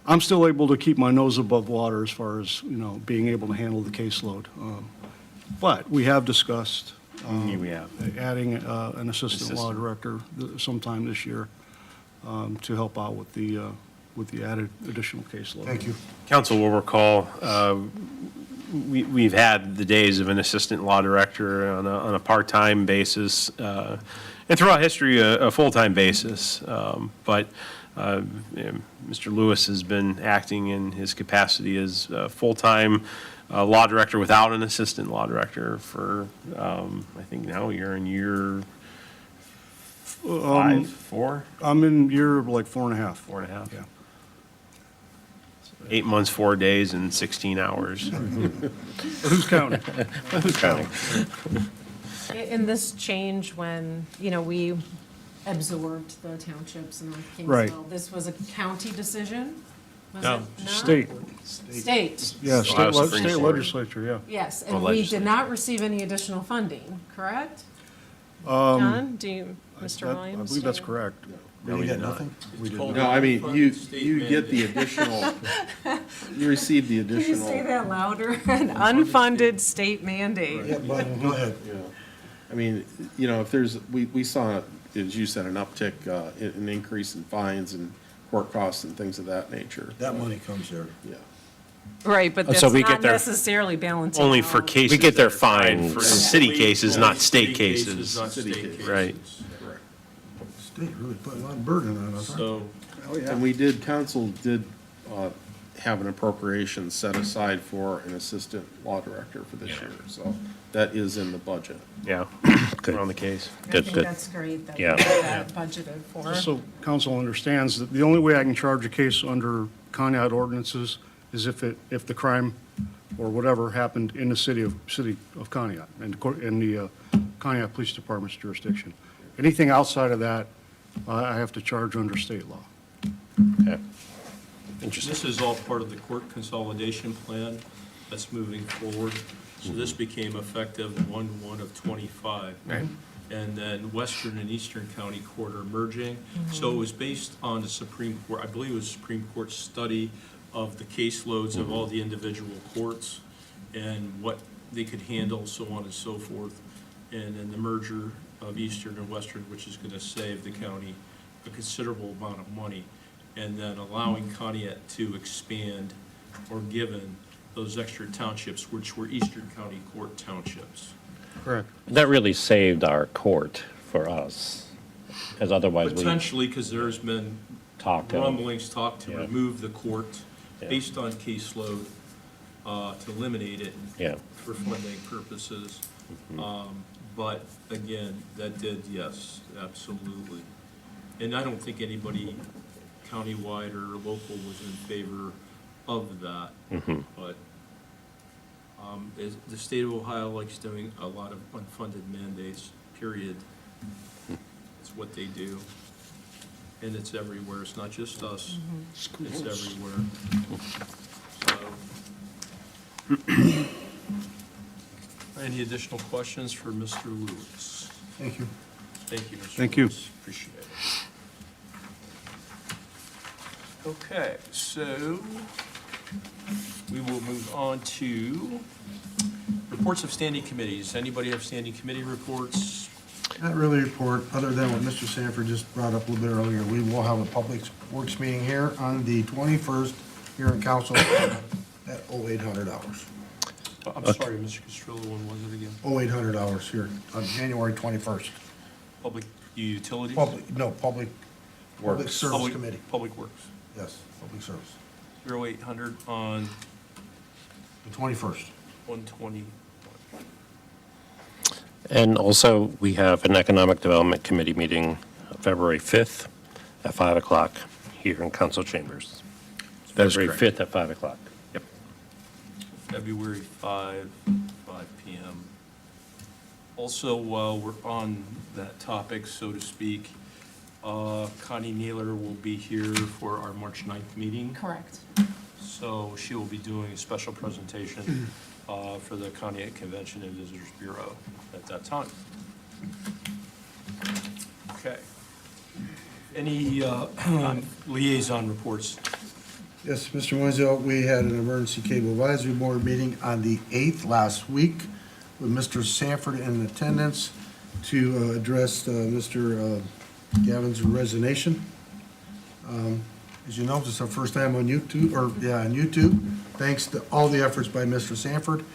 I'm still able to keep my nose above water as far as, being able to handle the caseload. But we have discussed We have. adding an assistant law director sometime this year to help out with the added additional caseload. Thank you. Council will recall, we've had the days of an assistant law director on a part-time basis, and throughout history, a full-time basis. But Mr. Lewis has been acting in his capacity as a full-time law director without an assistant law director for, I think now you're in year 5, 4? I'm in year like 4.5. 4.5. Yeah. 8 months, 4 days, and 16 hours. Who's counting? Who's counting? In this change, when, we absorbed the townships in North Right. Kingsville, this was a county decision? Was No. it not? State, State, yeah, Ohio Supreme state Court. legislature, yeah. yes, Or and we did legislature. not receive any additional funding, correct? John, do you, Mr. I Williams? believe do that's you- correct. No, we got nothing? No, I mean, you get the additional, you receive the Can you say additional, that louder? An unfunded state mandate. Yeah, but go ahead. I mean, if there's, we saw, as you said, an uptick, an increase in fines and court costs and things of that nature. That money comes there. Yeah. Right, but So that's we not get their- necessarily balancing Only for out. cases. We get their that are tied fines. For city cases, not state City cases. Not City state cases. cases. Right. State really put a lot of burden on us, huh? So, And council did have an appropriation set aside for an assistant law director for this year. So that is in the budget. Yeah, we're on the case. I Good, think good. that's great that we Yeah. have that budgeted for. Just so council understands, that the only way I can charge a case under Conneaut ordinances is if the crime or whatever happened in the city of Conneaut, in the Conneaut Police Department's jurisdiction. Anything outside of that, I have to charge under state law. Okay. Interesting. this is all part of the court consolidation plan that's moving forward. So this became effective 1/1 of '25. Right. And then Western and Eastern County Court are merging. So it was based on the Supreme Court, I believe it was Supreme Court study of the caseloads of all the individual courts and what they could handle, so on and so forth. And then the merger of Eastern and Western, which is gonna save the county a considerable amount of money. And then allowing Conneaut to expand or given those extra townships, which were Eastern County Court townships. Correct. That really saved our court for us, because otherwise we Potentially, because there's been talked to. rumblings talked to Yeah. remove the court Yeah. based on caseload, to eliminate it Yeah. for funding purposes. But again, that did, yes, absolutely. And I don't think anybody countywide or local was in favor of that. But the state of Ohio likes doing a lot of unfunded mandates, period. It's what they do. And it's everywhere. It's not just us. It's everywhere. So. Any additional questions for Mr. Lewis? Thank you. Thank you, Mr. Thank you. Lewis. Appreciate it. Okay, so we will move on to reports of standing committees. Anybody have standing committee reports? Not really a report, other than what Mr. Sanford just brought up a little bit earlier. We will have a public works meeting here on the 21st here in council at 0800 hours. I'm sorry, Mr. Castrillo, when was it again? 0800 hours here on January 21st. Public utilities? Public Service Public- Committee. Public Works. Yes, public service. 0800 on The 21st. 120. And also, we have an Economic Development Committee meeting February 5th at 5 o'clock here in council chambers. February correct. 5th at 5 o'clock. Yep. February 5 PM. Also, while we're on that topic, so to speak, Connie Naylor will be here for our March 9th meeting. Correct. So she will be doing a special presentation for the Conneaut Convention and Visitors Bureau at that time. Okay. Any liaison reports? Yes, Mr. Moiseo, we had an emergency cable advisory board meeting on the 8th last week with Mr. Sanford in attendance to address Mr. Gavin's resignation. As you know, this is our first time on YouTube, on YouTube, thanks to all the efforts by Mr. Sanford.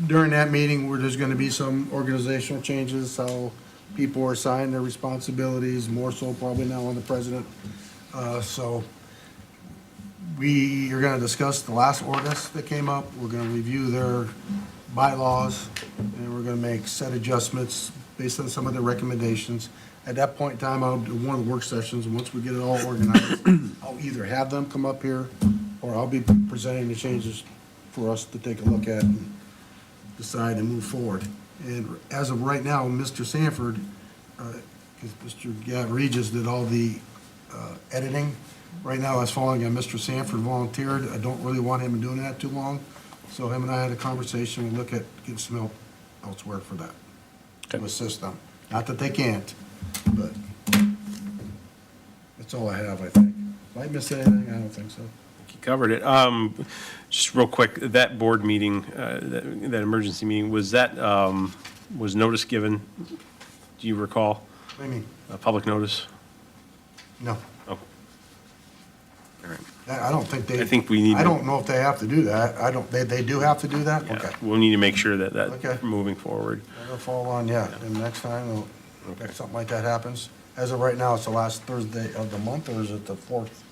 During that meeting, there's going to be some organizational changes, how people are assigned their responsibilities, more so probably now on the president. So we are going to discuss the last ordinance that came up. We're going to review their bylaws, and we're going to make set adjustments based on some of the recommendations. At that point in time, I'll do one of the work sessions, and once we get it all organized, I'll either have them come up here, or I'll be presenting the changes for us to take a look at and decide and move forward. And as of right now, Mr. Sanford, because Mr. Gav Regis did all the editing, right now it's falling on Mr. Sanford volunteered. I don't really want him doing that too long. So him and I had a conversation, we look at getting some help elsewhere for that, to assist them. Not that they can't, but that's all I have, I think. Did I miss anything? I don't think so. You covered it. Just real quick, that board meeting, that emergency meeting, was that, was notice given? Do you recall? What do you mean? Public notice? No. Oh. All right. I don't think they. I think we need I to- don't know if they have to do that. I don't, they do have to do that? Yeah, Okay. we'll need to make sure that Okay. that's moving forward. It'll fall on, yeah, and next time, if something like that happens. As of right now, it's the last Thursday of the month, or is it the fourth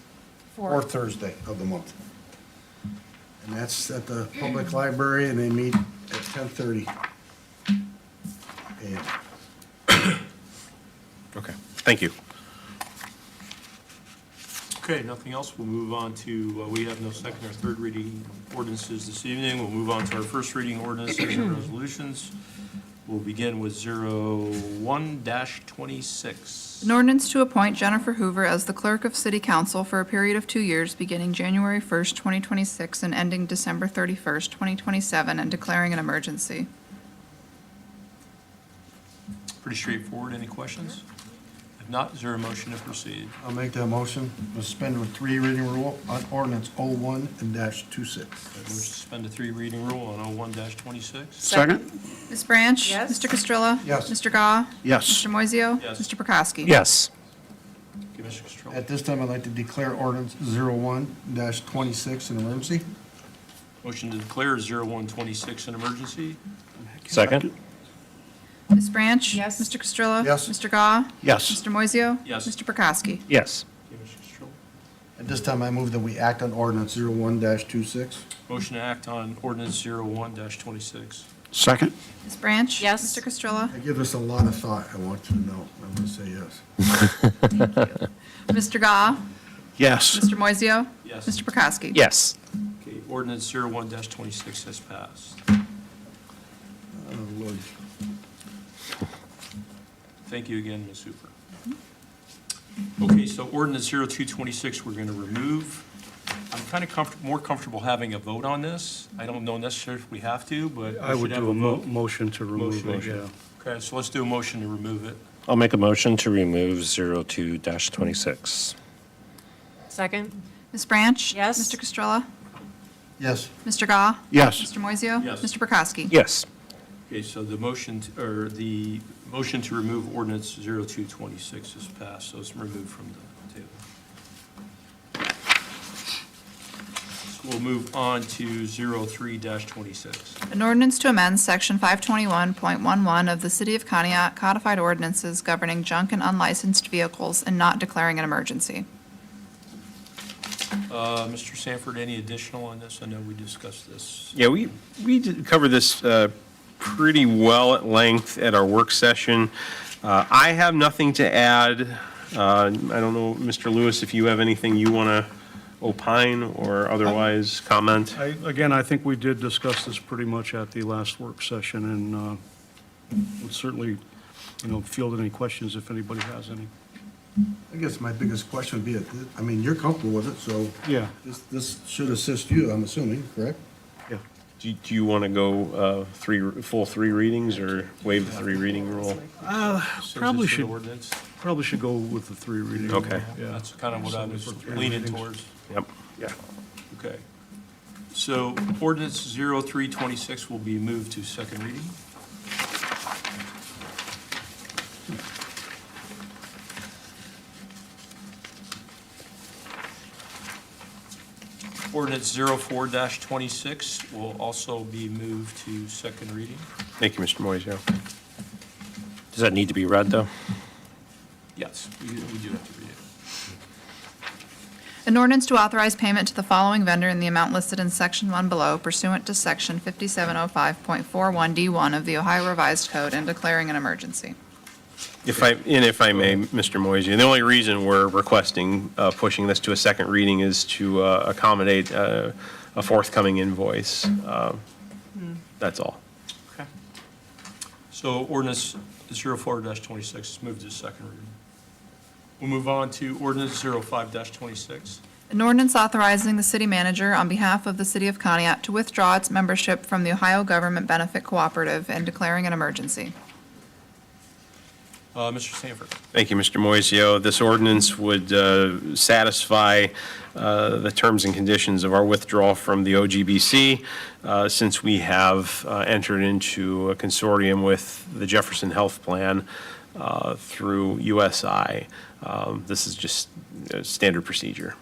Thursday of the month? And that's at the public library, and they meet at 10:30 a.m. Okay, thank you. Okay, nothing else. We'll move on to, we have no second or third reading ordinances this evening. We'll move on to our first reading ordinances and resolutions. We'll begin with 01-26. An ordinance to appoint Jennifer Hoover as the clerk of city council for a period of 2 years, beginning January 1st, 2026, and ending December 31st, 2027, and declaring an emergency. Pretty straightforward. Any questions? If not, is there a motion to proceed? I'll make that motion, suspend with 3 reading rule on ordinance 01-26. Motion to suspend the 3 reading rule on 01-26. Second? Ms. Branch? Yes. Mr. Castrola? Yes. Mr. Gah? Yes. Mr. Moiseo? Yes. Mr. Prokowski? Yes. Commissioner Stroll. At this time, I'd like to declare ordinance 01-26 an emergency. Motion to declare 01-26 an emergency. Second? Ms. Branch? Yes. Mr. Castrola? Yes. Mr. Gah? Yes. Mr. Moiseo? Yes. Mr. Prokowski? Yes. Commissioner Stroll. At this time, I move that we act on ordinance 01-26. Motion to act on ordinance 01-26. Second? Ms. Branch? Yes. Mr. Castrola? I give this a lot of thought, I want you to know. I'm going to say yes. Mr. Gah? Yes. Mr. Moiseo? Yes. Mr. Prokowski? Yes. Okay, ordinance 01-26 has passed. Oh, Lord. Thank you again, Ms. Hooper. Okay, so ordinance 02-26, we're going to remove. I'm kind of more comfortable having a vote on this. I don't know necessarily if we have to, but I we would should have do a vote. motion to remove it, Motion. yeah. Okay, so let's do a motion to remove it. I'll make a motion to remove 02-26. Second? Ms. Branch? Yes. Mr. Castrola? Yes. Mr. Gah? Yes. Mr. Moiseo? Yes. Mr. Prokowski? Yes. Okay, so the motion, the motion to remove ordinance 0226 is passed, so it's removed from the table. So we'll move on to 03-26. An ordinance to amend Section 521.11 of the City of Conneaut codified ordinances governing junk and unlicensed vehicles and not declaring an emergency. Mr. Sanford, any additional on this? I know we discussed this. Yeah, we did cover this pretty well at length at our work session. I have nothing to add. I don't know, Mr. Lewis, if you have anything you want to opine or otherwise comment? Again, I think we did discuss this pretty much at the last work session, and would certainly, field any questions if anybody has any. I guess my biggest question would be, I mean, you're comfortable with it, so Yeah, this should assist you, I'm assuming, correct? yeah. Do you want to go full three readings or waive the three reading rule? Probably Changes to the should, ordinance? probably should go with the three reading. Okay. Yeah. That's kind of what I was For three leaning readings. towards. Yep. Yeah. Okay. So ordinance 0326 will be moved to second reading. Ordinance 04-26 will also be moved to second reading. Thank you, Mr. Moiseo. Does that need to be read, though? Yes, we do have to read it. An ordinance to authorize payment to the following vendor in the amount listed in Section 1 below pursuant to Section 5705.41D1 of the Ohio Revised Code and declaring an emergency. If I may, Mr. Moiseo, the only reason we're requesting pushing this to a second reading is to accommodate a forthcoming invoice. That's all. Okay. So ordinance 04-26 is moved to second reading. We'll move on to ordinance 05-26. An ordinance authorizing the city manager on behalf of the City of Conneaut to withdraw its membership from the Ohio Government Benefit Cooperative and declaring an emergency. Mr. Sanford. Thank you, Mr. Moiseo. This ordinance would satisfy the terms and conditions of our withdrawal from the OGBC since we have entered into a consortium with the Jefferson Health Plan through USI. This is just standard procedure.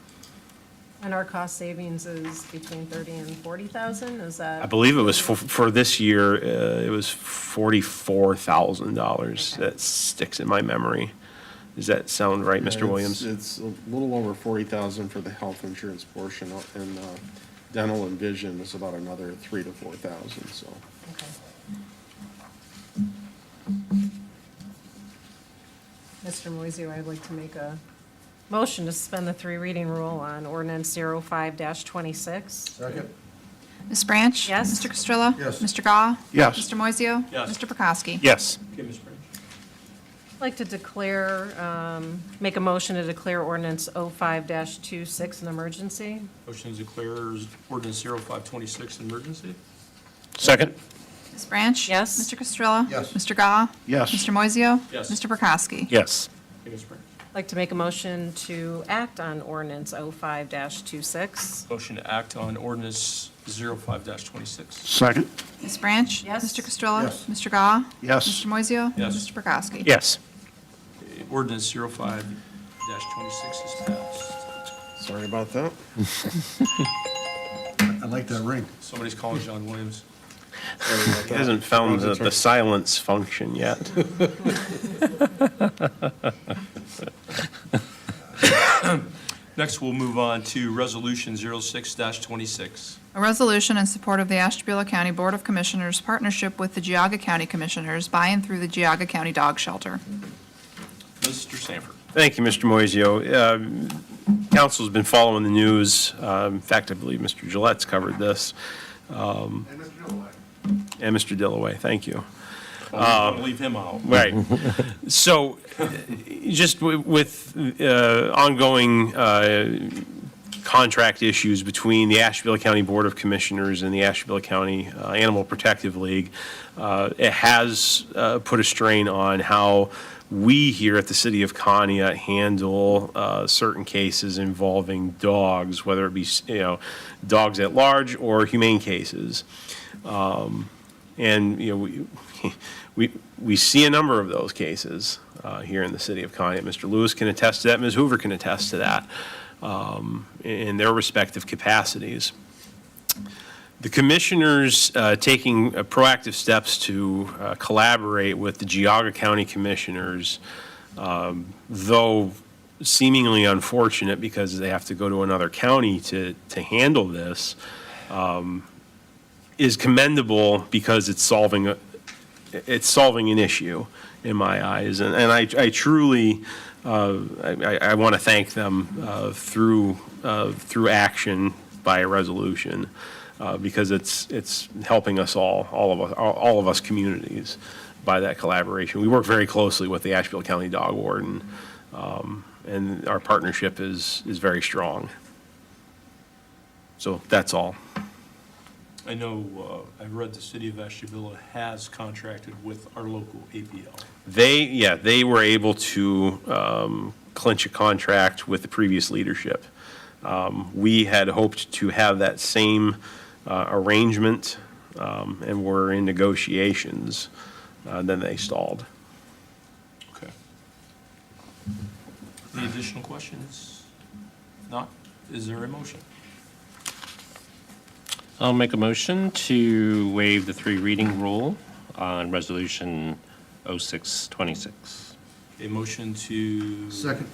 And our cost savings is between 30 and 40,000, is that? I believe it was for this year, it was $44,000. Okay. That sticks in my memory. Does that sound right, Mr. Williams? It's a little over 40,000 for the health insurance portion, and dental and vision is about another 3,000 to 4,000, so. Okay. Mr. Moiseo, I'd like to make a motion to suspend the three reading rule on ordinance 05-26. Second? Ms. Branch? Yes. Mr. Castrilla? Yes. Mr. Gah? Yes. Mr. Moiseo? Yes. Mr. Prokowski? Yes. Okay, Ms. Branch. I'd like to declare, make a motion to declare ordinance 05-26 an emergency. Motion to declare ordinance 05-26 an emergency. Second? Ms. Branch? Yes. Mr. Castrilla? Yes. Mr. Gah? Yes. Mr. Moiseo? Yes. Mr. Prokowski? Yes. Okay, Ms. Branch. I'd like to make a motion to act on ordinance 05-26. Motion to act on ordinance 05-26. Second? Ms. Branch? Yes. Mr. Castrilla? Yes. Mr. Gah? Yes. Mr. Moiseo? Yes. Mr. Prokowski? Yes. Okay, ordinance 05-26 is passed. Sorry about that. I like that ring. Somebody's calling John Williams. Sorry about He that. hasn't found Wrong the silence function yet. Next, we'll move on to resolution 06-26. A resolution in support of the Ashtabula County Board of Commissioners' partnership with the Geauga County Commissioners by and through the Geauga County Dog Shelter. Mr. Sanford. Thank you, Mr. Moiseo. Council's been following the news. In fact, I believe Mr. Gillette's covered this. And Mr. Dillaway, thank you. Don't leave him out. Right. So, just with ongoing contract issues between the Ashtabula County Board of Commissioners and the Ashtabula County Animal Protective League, it has put a strain on how we here at the City of Conneaut handle certain cases involving dogs, whether it be, dogs at large or humane cases. And, we see a number of those cases here in the city of Conneaut. Mr. Lewis can attest to that, Ms. Hoover can attest to that in their respective capacities. The commissioners taking proactive steps to collaborate with the Geauga County Commissioners, though seemingly unfortunate because they have to go to another county to handle this, is commendable because it's solving an issue in my eyes. And I truly, I want to thank them through action by a resolution. Because it's helping us all of us communities by that collaboration. We work very closely with the Asheville County Dog Warden, and our partnership is very strong. So that's all. I know, I read the city of Asheville has contracted with our local APL. They were able to clinch a contract with the previous leadership. We had hoped to have that same arrangement, and we're in negotiations, then they stalled. Okay. Any additional questions? Not? Is there a motion? I'll make a motion to waive the 3 reading rule on Resolution 0626. A motion to? Second.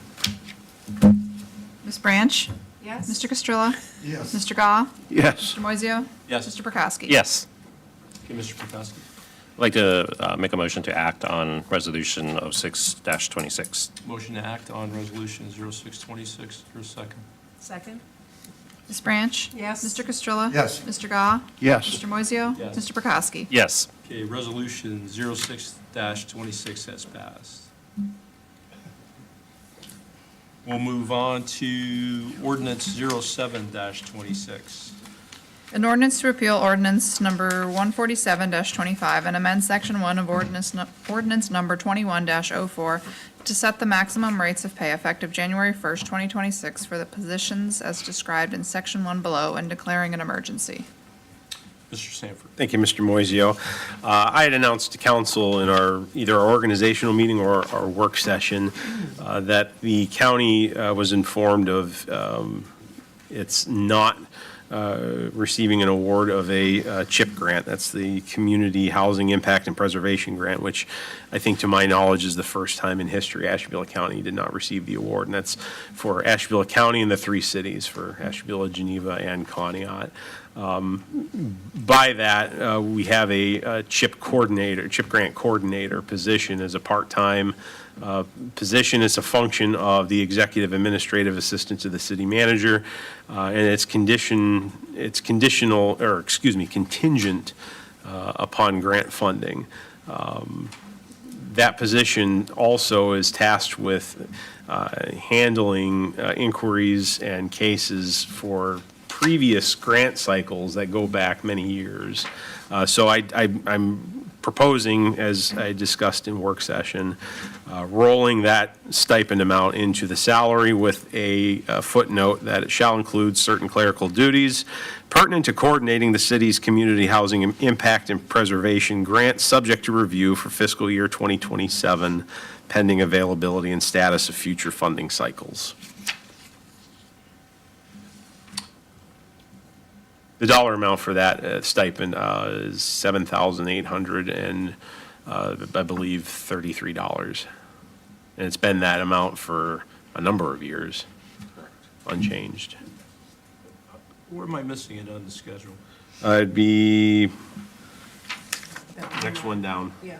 Ms. Branch? Yes. Mr. Castrilla? Yes. Mr. Gah? Yes. Mr. Moiseo? Yes. Mr. Prokowski? Yes. Okay, Mr. Prokowski. I'd like to make a motion to act on Resolution 06-26. Motion to act on resolution 0626. Is there a second? Second? Ms. Branch? Yes. Mr. Castrilla? Yes. Mr. Gah? Yes. Mr. Moiseo? Yes. Mr. Prokowski? Yes. Okay, resolution 06-26 has passed. We'll move on to ordinance 07-26. An ordinance to repeal ordinance number 147-25 and amend section 1 of ordinance number 21-04 to set the maximum rates of pay effective January 1st, 2026 for the positions as described in section 1 below and declaring an emergency. Mr. Sanford. Thank you, Mr. Moiseo. I had announced to council in either our organizational meeting or our work session that the county was informed of it's not receiving an award of a CHIP grant. That's the Community Housing Impact and Preservation Grant, which I think to my knowledge is the first time in history Asheville County did not receive the award. And that's for Asheville County and the 3 cities, for Asheville, Geneva, and Conneaut. By that, we have a CHIP grant coordinator position as a part-time position. It's a function of the executive administrative assistant to the city manager, and it's contingent upon grant funding. That position also is tasked with handling inquiries and cases for previous grant cycles that go back many years. So I'm proposing, as I discussed in work session, rolling that stipend amount into the salary with a footnote that it shall include certain clerical duties pertinent to coordinating the city's community housing impact and preservation grant, subject to review for fiscal year 2027, pending availability and status of future funding cycles. The dollar amount for that stipend is $7,800 and I believe $33. And it's been that amount for a number of years, unchanged. Where am I missing it on the schedule? It'd be next one down. Yeah.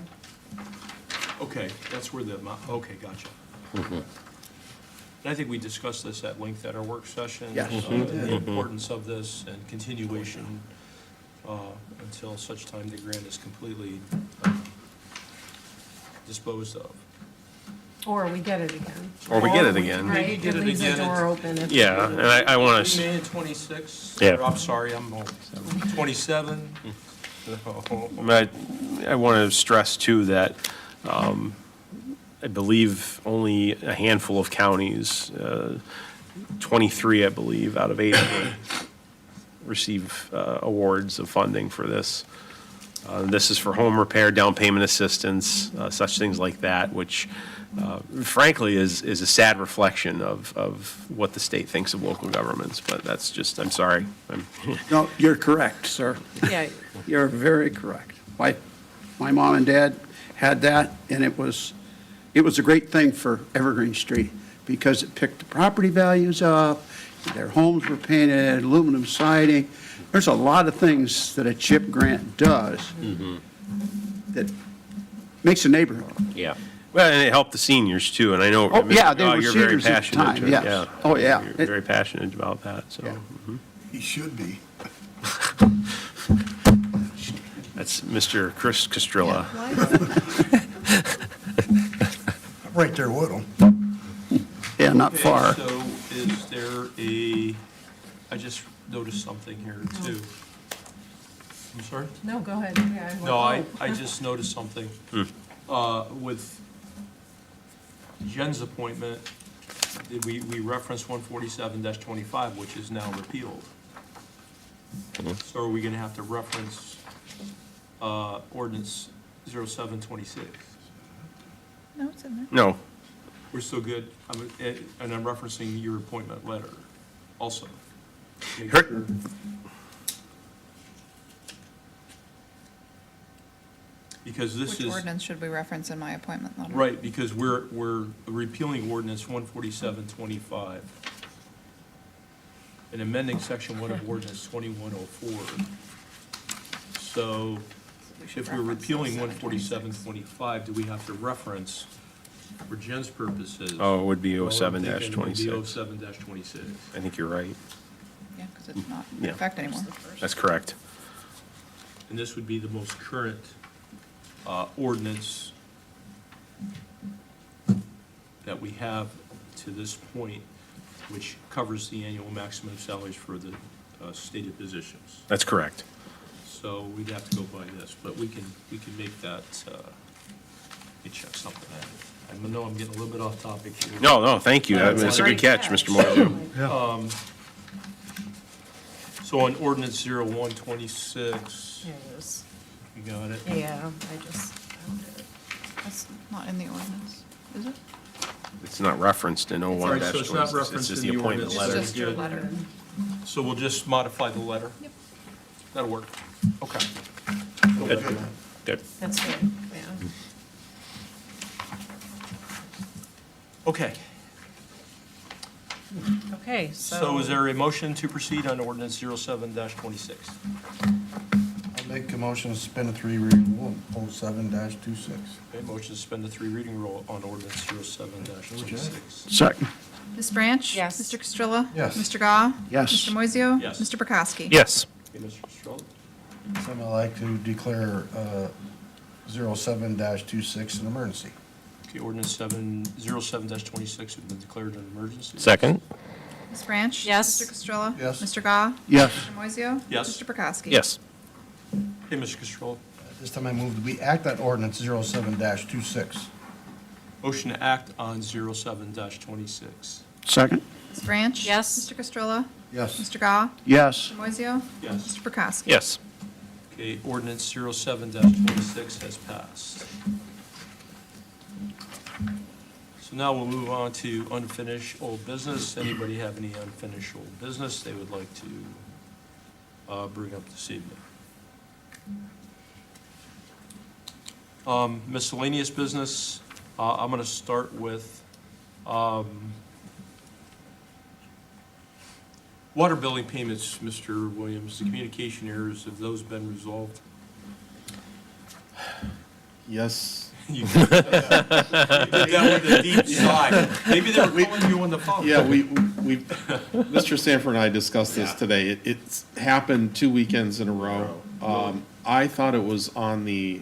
Okay, that's where the, okay, gotcha. And I think we discussed this at length at our work session. Yes. The importance of this and continuation until such time the grant is completely disposed of. Or we get it again. Or we get it again. Right, Get it it leaves the again. door open. if- Yeah, and I want We to, made it 26. Yeah. Or, I'm sorry, I'm old. 27. I want to stress too that I believe only a handful of counties, 23, I believe, out of 80, receive awards of funding for this. This is for home repair, down payment assistance, such things like that, which frankly is a sad reflection of what the state thinks of local governments, but that's just, I'm sorry. No, you're correct, sir. Yeah, You're very correct. My mom and dad had that, and it was a great thing for Evergreen Street because it picked the property values up, their homes were painted, aluminum siding. There's a lot of things that a CHIP grant does that makes a neighborhood. Yeah. Well, and it helped the seniors too, and I know. Oh, yeah, they Mr. were you're very seniors at the passionate time, to- yes. yeah. Oh, yeah. You're very passionate about that, so. Yeah. He should be. That's Mr. Chris Castrilla. Right there with him. Yeah, not Okay, far. so is there I just noticed something here too. I'm sorry? no, go ahead. Yeah, I'm No, like, I just noticed something. With Jen's appointment, did we referenced 147-25, which is now repealed. So are we gonna have to reference ordinance 0726? No, it's in there. No, We're still good, and I'm referencing your appointment letter also. Make Her- sure- Because this Which is. ordinance should we reference in my appointment letter? Right, because we're repealing ordinance 14725 and amending section 1 of ordinance 2104. So We should if we're reference repealing 0726. 14725, do we have to reference, for Jen's purposes? oh, it would be well, I'm thinking it would be 07-26. 07-26. I think you're right. Yeah, because it's not in Yeah. effect anymore. That's correct. And this would be the most current ordinance that we have to this point, which covers the annual maximum salaries for the stated positions. That's correct. So we'd have to go by this, but we can make that, let me check something out. I know I'm getting a little bit off topic here. No, thank you. That's That's a great good catch, Mr. Moiseo. So on ordinance 0126, Here it is. you got it? Yeah, I just found it. That's not in the ordinance, is it? It's not referenced in All right, so it's not 01-26. It's referenced just in the the appointment ordinance. letter. It's just your Good. letter. So we'll just modify the letter? Yep. That'll work. Okay. Good. Good. That's good, yeah. Okay, Okay, so. so is there a motion to proceed on ordinance 07-26? I'll make a motion to suspend the 3 reading rule on 07-26. Okay, motion to suspend the 3 reading rule on ordinance 07-26. Second. Ms. Branch? Yes. Mr. Castrilla? Yes. Mr. Gah? Yes. Mr. Moiseo? Yes. Mr. Prokowski? Yes. Okay, Mr. Stroll? Something I'd like to declare 07-26 an emergency. Okay, ordinance 07-26 has been declared an emergency. Second? Ms. Branch? Yes. Mr. Castrilla? Yes. Mr. Gah? Yes. Mr. Moiseo? Yes. Mr. Prokowski? Yes. Okay, Mr. Castrol, This time I move that we act that ordinance 07-26. motion to act on 07-26. Second. Ms. Branch? Yes. Mr. Castrilla? Yes. Mr. Gah? Yes. Mr. Moiseo? Yes. Mr. Prokowski? Yes. Okay, ordinance 07-26 has passed. So now we'll move on to unfinished old business. Anybody have any unfinished old business they would like to bring up this evening? Miscellaneous business, I'm going to start with water billing payments, Mr. Williams. The communication errors, have those been resolved? Yes. You did that with a deep sigh. Maybe they were calling you on the phone. Yeah, we, Mr. Sanford and I discussed this today. It's happened 2 weekends in a row. I thought it was on the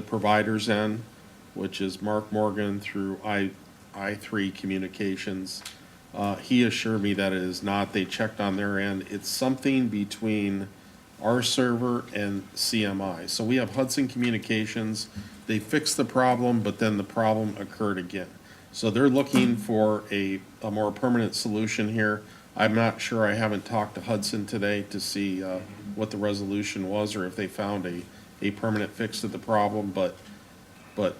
provider's end, which is Mark Morgan through I3 Communications. He assured me that it is not. They checked on their end. It's something between our server and CMI. So we have Hudson Communications. They fixed the problem, but then the problem occurred again. So they're looking for a more permanent solution here. I'm not sure, I haven't talked to Hudson today to see what the resolution was or if they found a permanent fix to the problem, but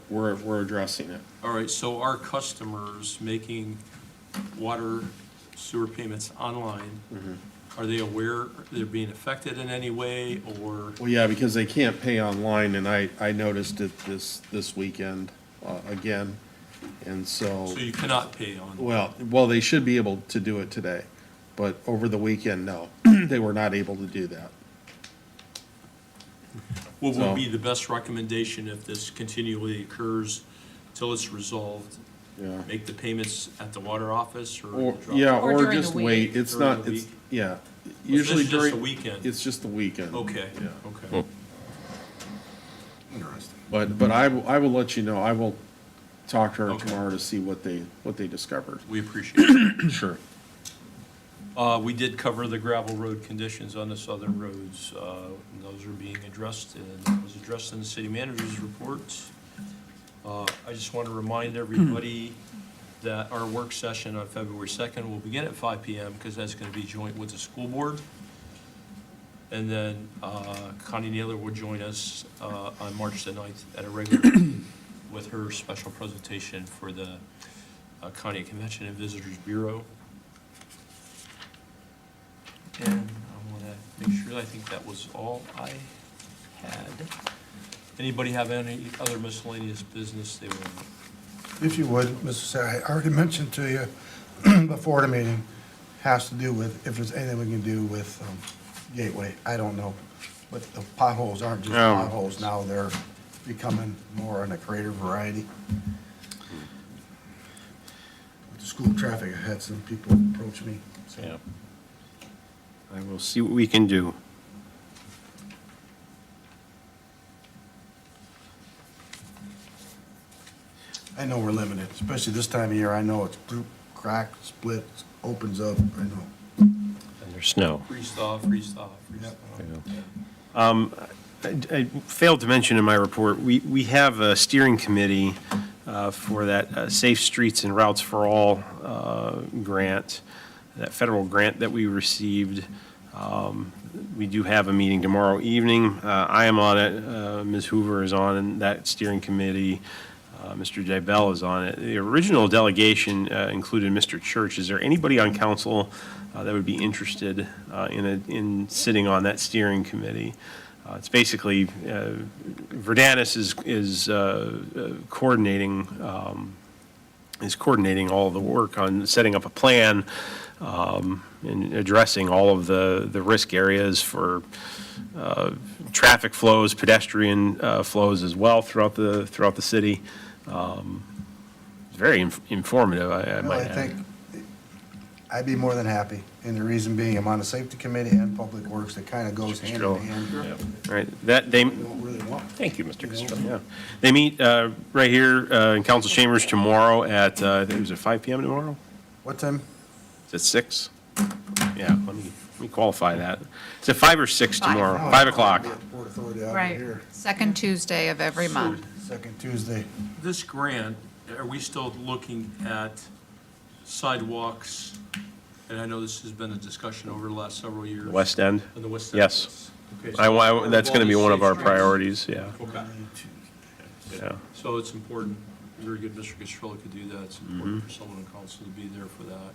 we're addressing it. All right, so our customers making water sewer payments online, are they aware they're being affected in any way, or? Well, yeah, because they can't pay online, and I noticed it this weekend, again, and So you cannot pay on? well, they should be able to do it today, but over the weekend, no, they were not able to do that. What So- would be the best recommendation if this continually occurs till it's resolved? Yeah. Make the payments at the water office or? Or, drop- yeah, Or or during the just week. wait, it's During not, the it's, week? yeah, this usually is just during. the weekend? It's just the weekend. Okay, Yeah. okay. Interesting. But I will let you know, I will talk to her Okay. tomorrow to see what they discovered. We appreciate it. Sure. We did cover the gravel road conditions on the southern roads. And those are being addressed, and it was addressed in the city manager's report. I just want to remind everybody that our work session on February 2nd will begin at 5 PM, because that's going to be joint with the school board. And then Connie Naylor will join us on March the 9th at a regular meeting with her special presentation for the Conneaut Convention and Visitors Bureau. And I want to make sure, I think that was all I had. Anybody have any other miscellaneous business they want? If you would, Mr. Sarah, I already mentioned to you before the meeting, has to do with if there's anything we can do with Gateway. I don't know, but the potholes aren't just No. potholes now, they're becoming more in a greater variety. With the school traffic, I had some people approach me, so. Yeah. I will see what we can do. I know we're limited, especially this time of year. I know it's crack, split, opens up, I know. And there's snow. Freeze thaw, freeze thaw, freeze Yep. thaw. I failed to mention in my report, we have a steering committee for that Safe Streets and Routes for All grant, that federal grant that we received. We do have a meeting tomorrow evening. I am on it. Ms. Hoover is on that steering committee. Mr. Jaybell is on it. The original delegation included Mr. Church. Is there anybody on council that would be interested in sitting on that steering committee? It's basically, Verdanis is coordinating all of the work on setting up a plan and addressing all of the risk areas for traffic flows, pedestrian flows as well throughout the city. It's very informative, I Well, might I add. think I'd be more than happy, and the reason being, I'm on the safety committee and public works, it kind of goes hand in hand. Right, that, they, We don't really want. Thank you, Mr. Castrell. yeah. They meet right here in council chambers tomorrow at, I think it was at 5 PM tomorrow? What time? Is it 6? Yeah, let me qualify that. Is it 5 or 6 Five. tomorrow? 5 o'clock. Port Authority out Right. here, Second Tuesday of every month. second Tuesday. This grant, are we still looking at sidewalks? And I know this has been a discussion over the last several years. West End? On the west end? Yes. Okay, so That's going to be one of our safe streets. priorities, yeah. Okay. Yeah. So it's important, very good Mr. Castrell could do that. It's important for someone in council to be there for that.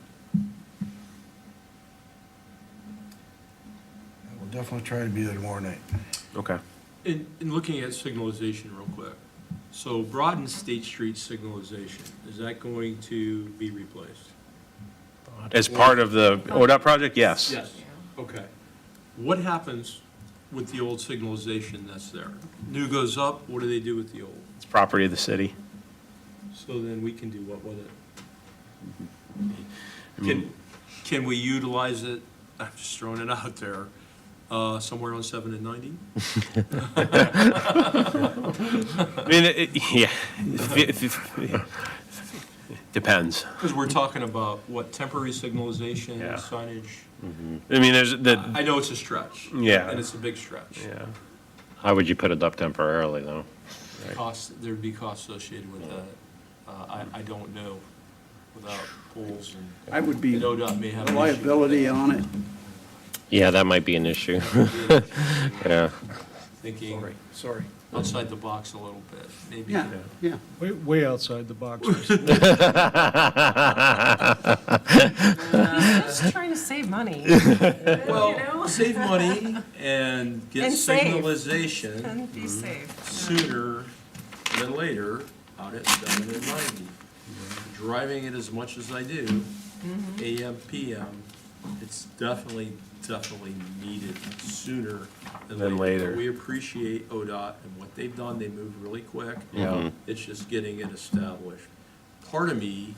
We'll definitely try to be there tomorrow night. Okay. In looking at signalization real quick, so Broad and State Street signalization, is that going to be replaced? As part of the ODOT project, yes. Yes. Okay. What happens with the old signalization that's there? New goes up, what do they do with the old? It's property of the city. So then we can do what with I mean- it? Can we utilize it, I'm just throwing it out there, somewhere on 7 and 90? I mean, yeah, depends. Because we're talking about, what, temporary signalization, Yeah. signage? I mean, there's I know it's a stretch. Yeah. And it's a big stretch. yeah. How would you put it up temporarily, though? Cost, there'd be costs associated with that. I don't know without poles and. I would be And ODOT may have an issue. liability on it. Yeah, that might be an issue. Yeah. thinking Sorry. outside the box a little bit, maybe. Yeah, yeah. Way outside the box. Just trying to save money. Well, save money and get And save. signalization And be safe. sooner than later out at 7 and 90. Driving it as much as I do, AM, PM, it's definitely needed sooner than Than later. later. But we appreciate ODOT and what they've done. They moved really quick. Yeah. It's just getting it established. Part of me,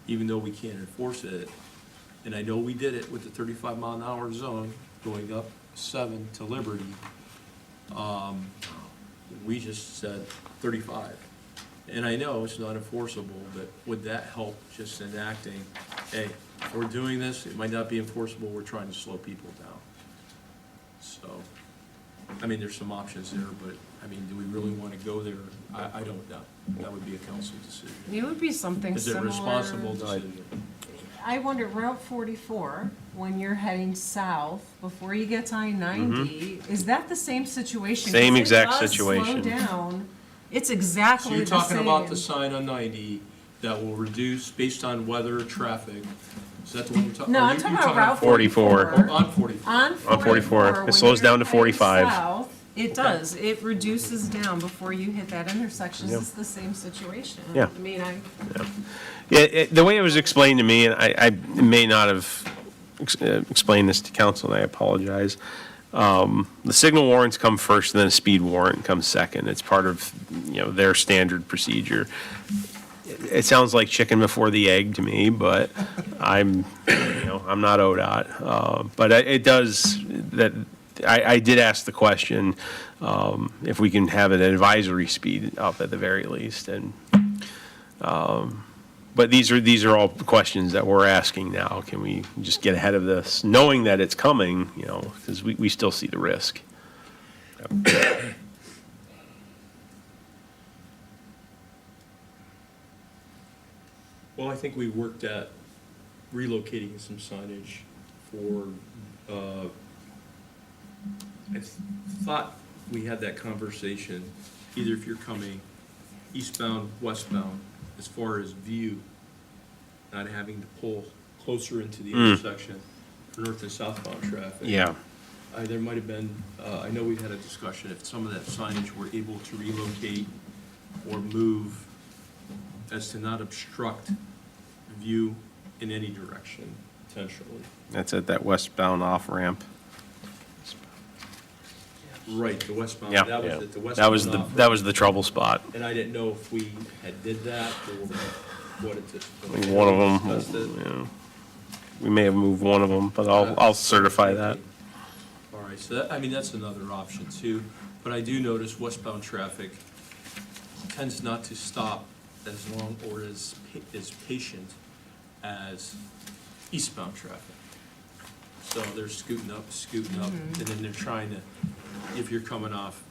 even though we can't enforce it, and I know we did it with the 35-mile-an-hour zone going up 7 to Liberty, we just said 35. And I know it's not enforceable, but would that help just enacting, hey, we're doing this, it might not be enforceable, we're trying to slow people down. So, I mean, there's some options there, but, I mean, do we really want to go there? I don't know. That would be a council decision. It would be something Is it a similar. responsible decision? I wonder, Route 44, when you're heading south, before you get to I-90, is that the same situation? 'Cause Same it exact does situation. slow down. It's So exactly you're the same. talking about the sign on 90 that will reduce based on weather, traffic? Is that the one you're talking? No, or I'm you- talking you're about Route 44. 44. Oh, on 44. On 44, it when slows you're down to heading 45. south, it does. It reduces down before you hit that intersection. It's the same situation. Yeah. I mean, Yeah, the way it was explained to me, and I may not have explained this to council, and I apologize. The signal warrants come first, and then a speed warrant comes second. It's part of, their standard procedure. It sounds like chicken before the egg to me, but I'm not ODOT. But it does, I did ask the question, if we can have an advisory speed up at the very least, and, but these are all questions that we're asking now. Can we just get ahead of this, knowing that it's coming, because we still see the risk. Well, I think we worked at relocating some signage for, I thought we had that conversation, either if you're coming eastbound, westbound, as far as view, not having to pull closer into the intersection for north and southbound traffic. Yeah. There might have been, I know we've had a discussion, if some of that signage were able to relocate or move as to not obstruct view in any direction, potentially. That's at that westbound off-ramp. Right, the westbound, Yeah. that was it, the That was westbound the, off. that was the trouble spot. And I didn't know if we had did that or what it just. I think one of Discussed it. them, we may have moved one of them, but I'll certify that. All right, so that, I mean, that's another option too, but I do notice westbound traffic tends not to stop as long or as patient as eastbound traffic. So they're scooting up, and then they're trying to, if you're coming off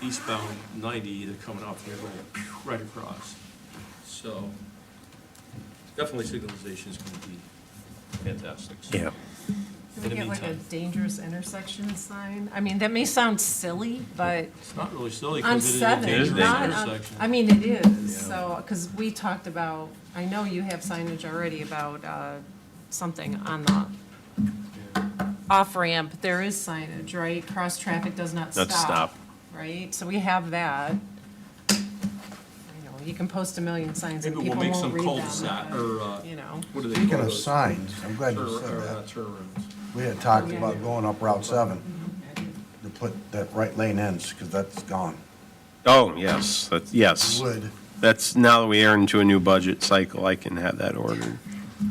eastbound 90, they're coming off, they're going right across. So definitely signalization is going to be fantastic. So Yeah. can In we the get like a meantime. dangerous intersection sign? I mean, that may sound silly, but It's not really silly on because it is a 7, dangerous dangerous. not on, intersection. I mean, it is, Yeah. so, because we talked about, I know you have signage already about something on the off-ramp. There is signage, right? Cross-traffic does not Not stop. Right? So we have that. You can post a million signs and Maybe we'll people make won't some read cul-de-sac, them. or, what do they call Speaking of those? signs, I'm glad you Turn- said or, that. turnarounds. We had talked about going up Route 7 to put that right lane ends, because that's gone. Oh, yes, yes. Would. That's, now that we are into a new budget cycle, I can have that ordered.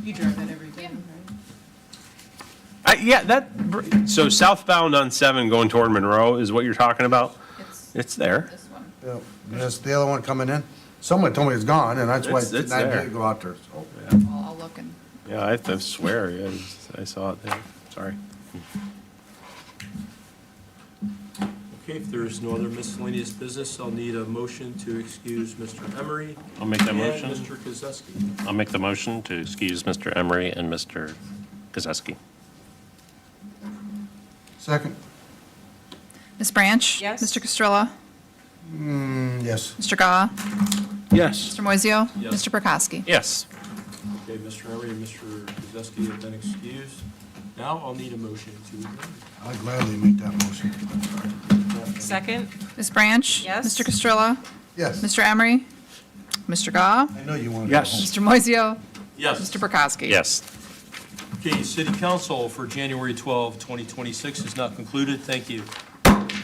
You drive that every day, right? Yeah, so southbound on 7 going toward Monroe is what you're talking about? It's there. This one. Yeah, There's the other one coming in. Someone told me it's gone, and that's why It's I there. didn't go out there, so. I'll look and, Yeah, I swear, yeah, I saw it there, sorry. Okay, if there is no other miscellaneous business, I'll need a motion to excuse Mr. Emery. I'll make that and motion. Mr. Kozeski. I'll make the motion to excuse Mr. Emery and Mr. Kozeski. Second. Ms. Branch? Yes. Mr. Castrilla? Yes. Mr. Gah? Yes. Mr. Moiseo? Yes. Mr. Prokowski? Yes. Okay, Mr. Emery and Mr. Kozowski have been excused. Now I'll need a motion to adjourn. I'd gladly make that motion. Second? Ms. Branch? Yes. Mr. Castrilla? Yes. Mr. Emery? Mr. Gah? I know you want to go home. Yes. Mr. Moiseo? Yes. Mr. Prokowski? Yes. Okay, City Council for January 12, 2026 is now concluded. Thank you.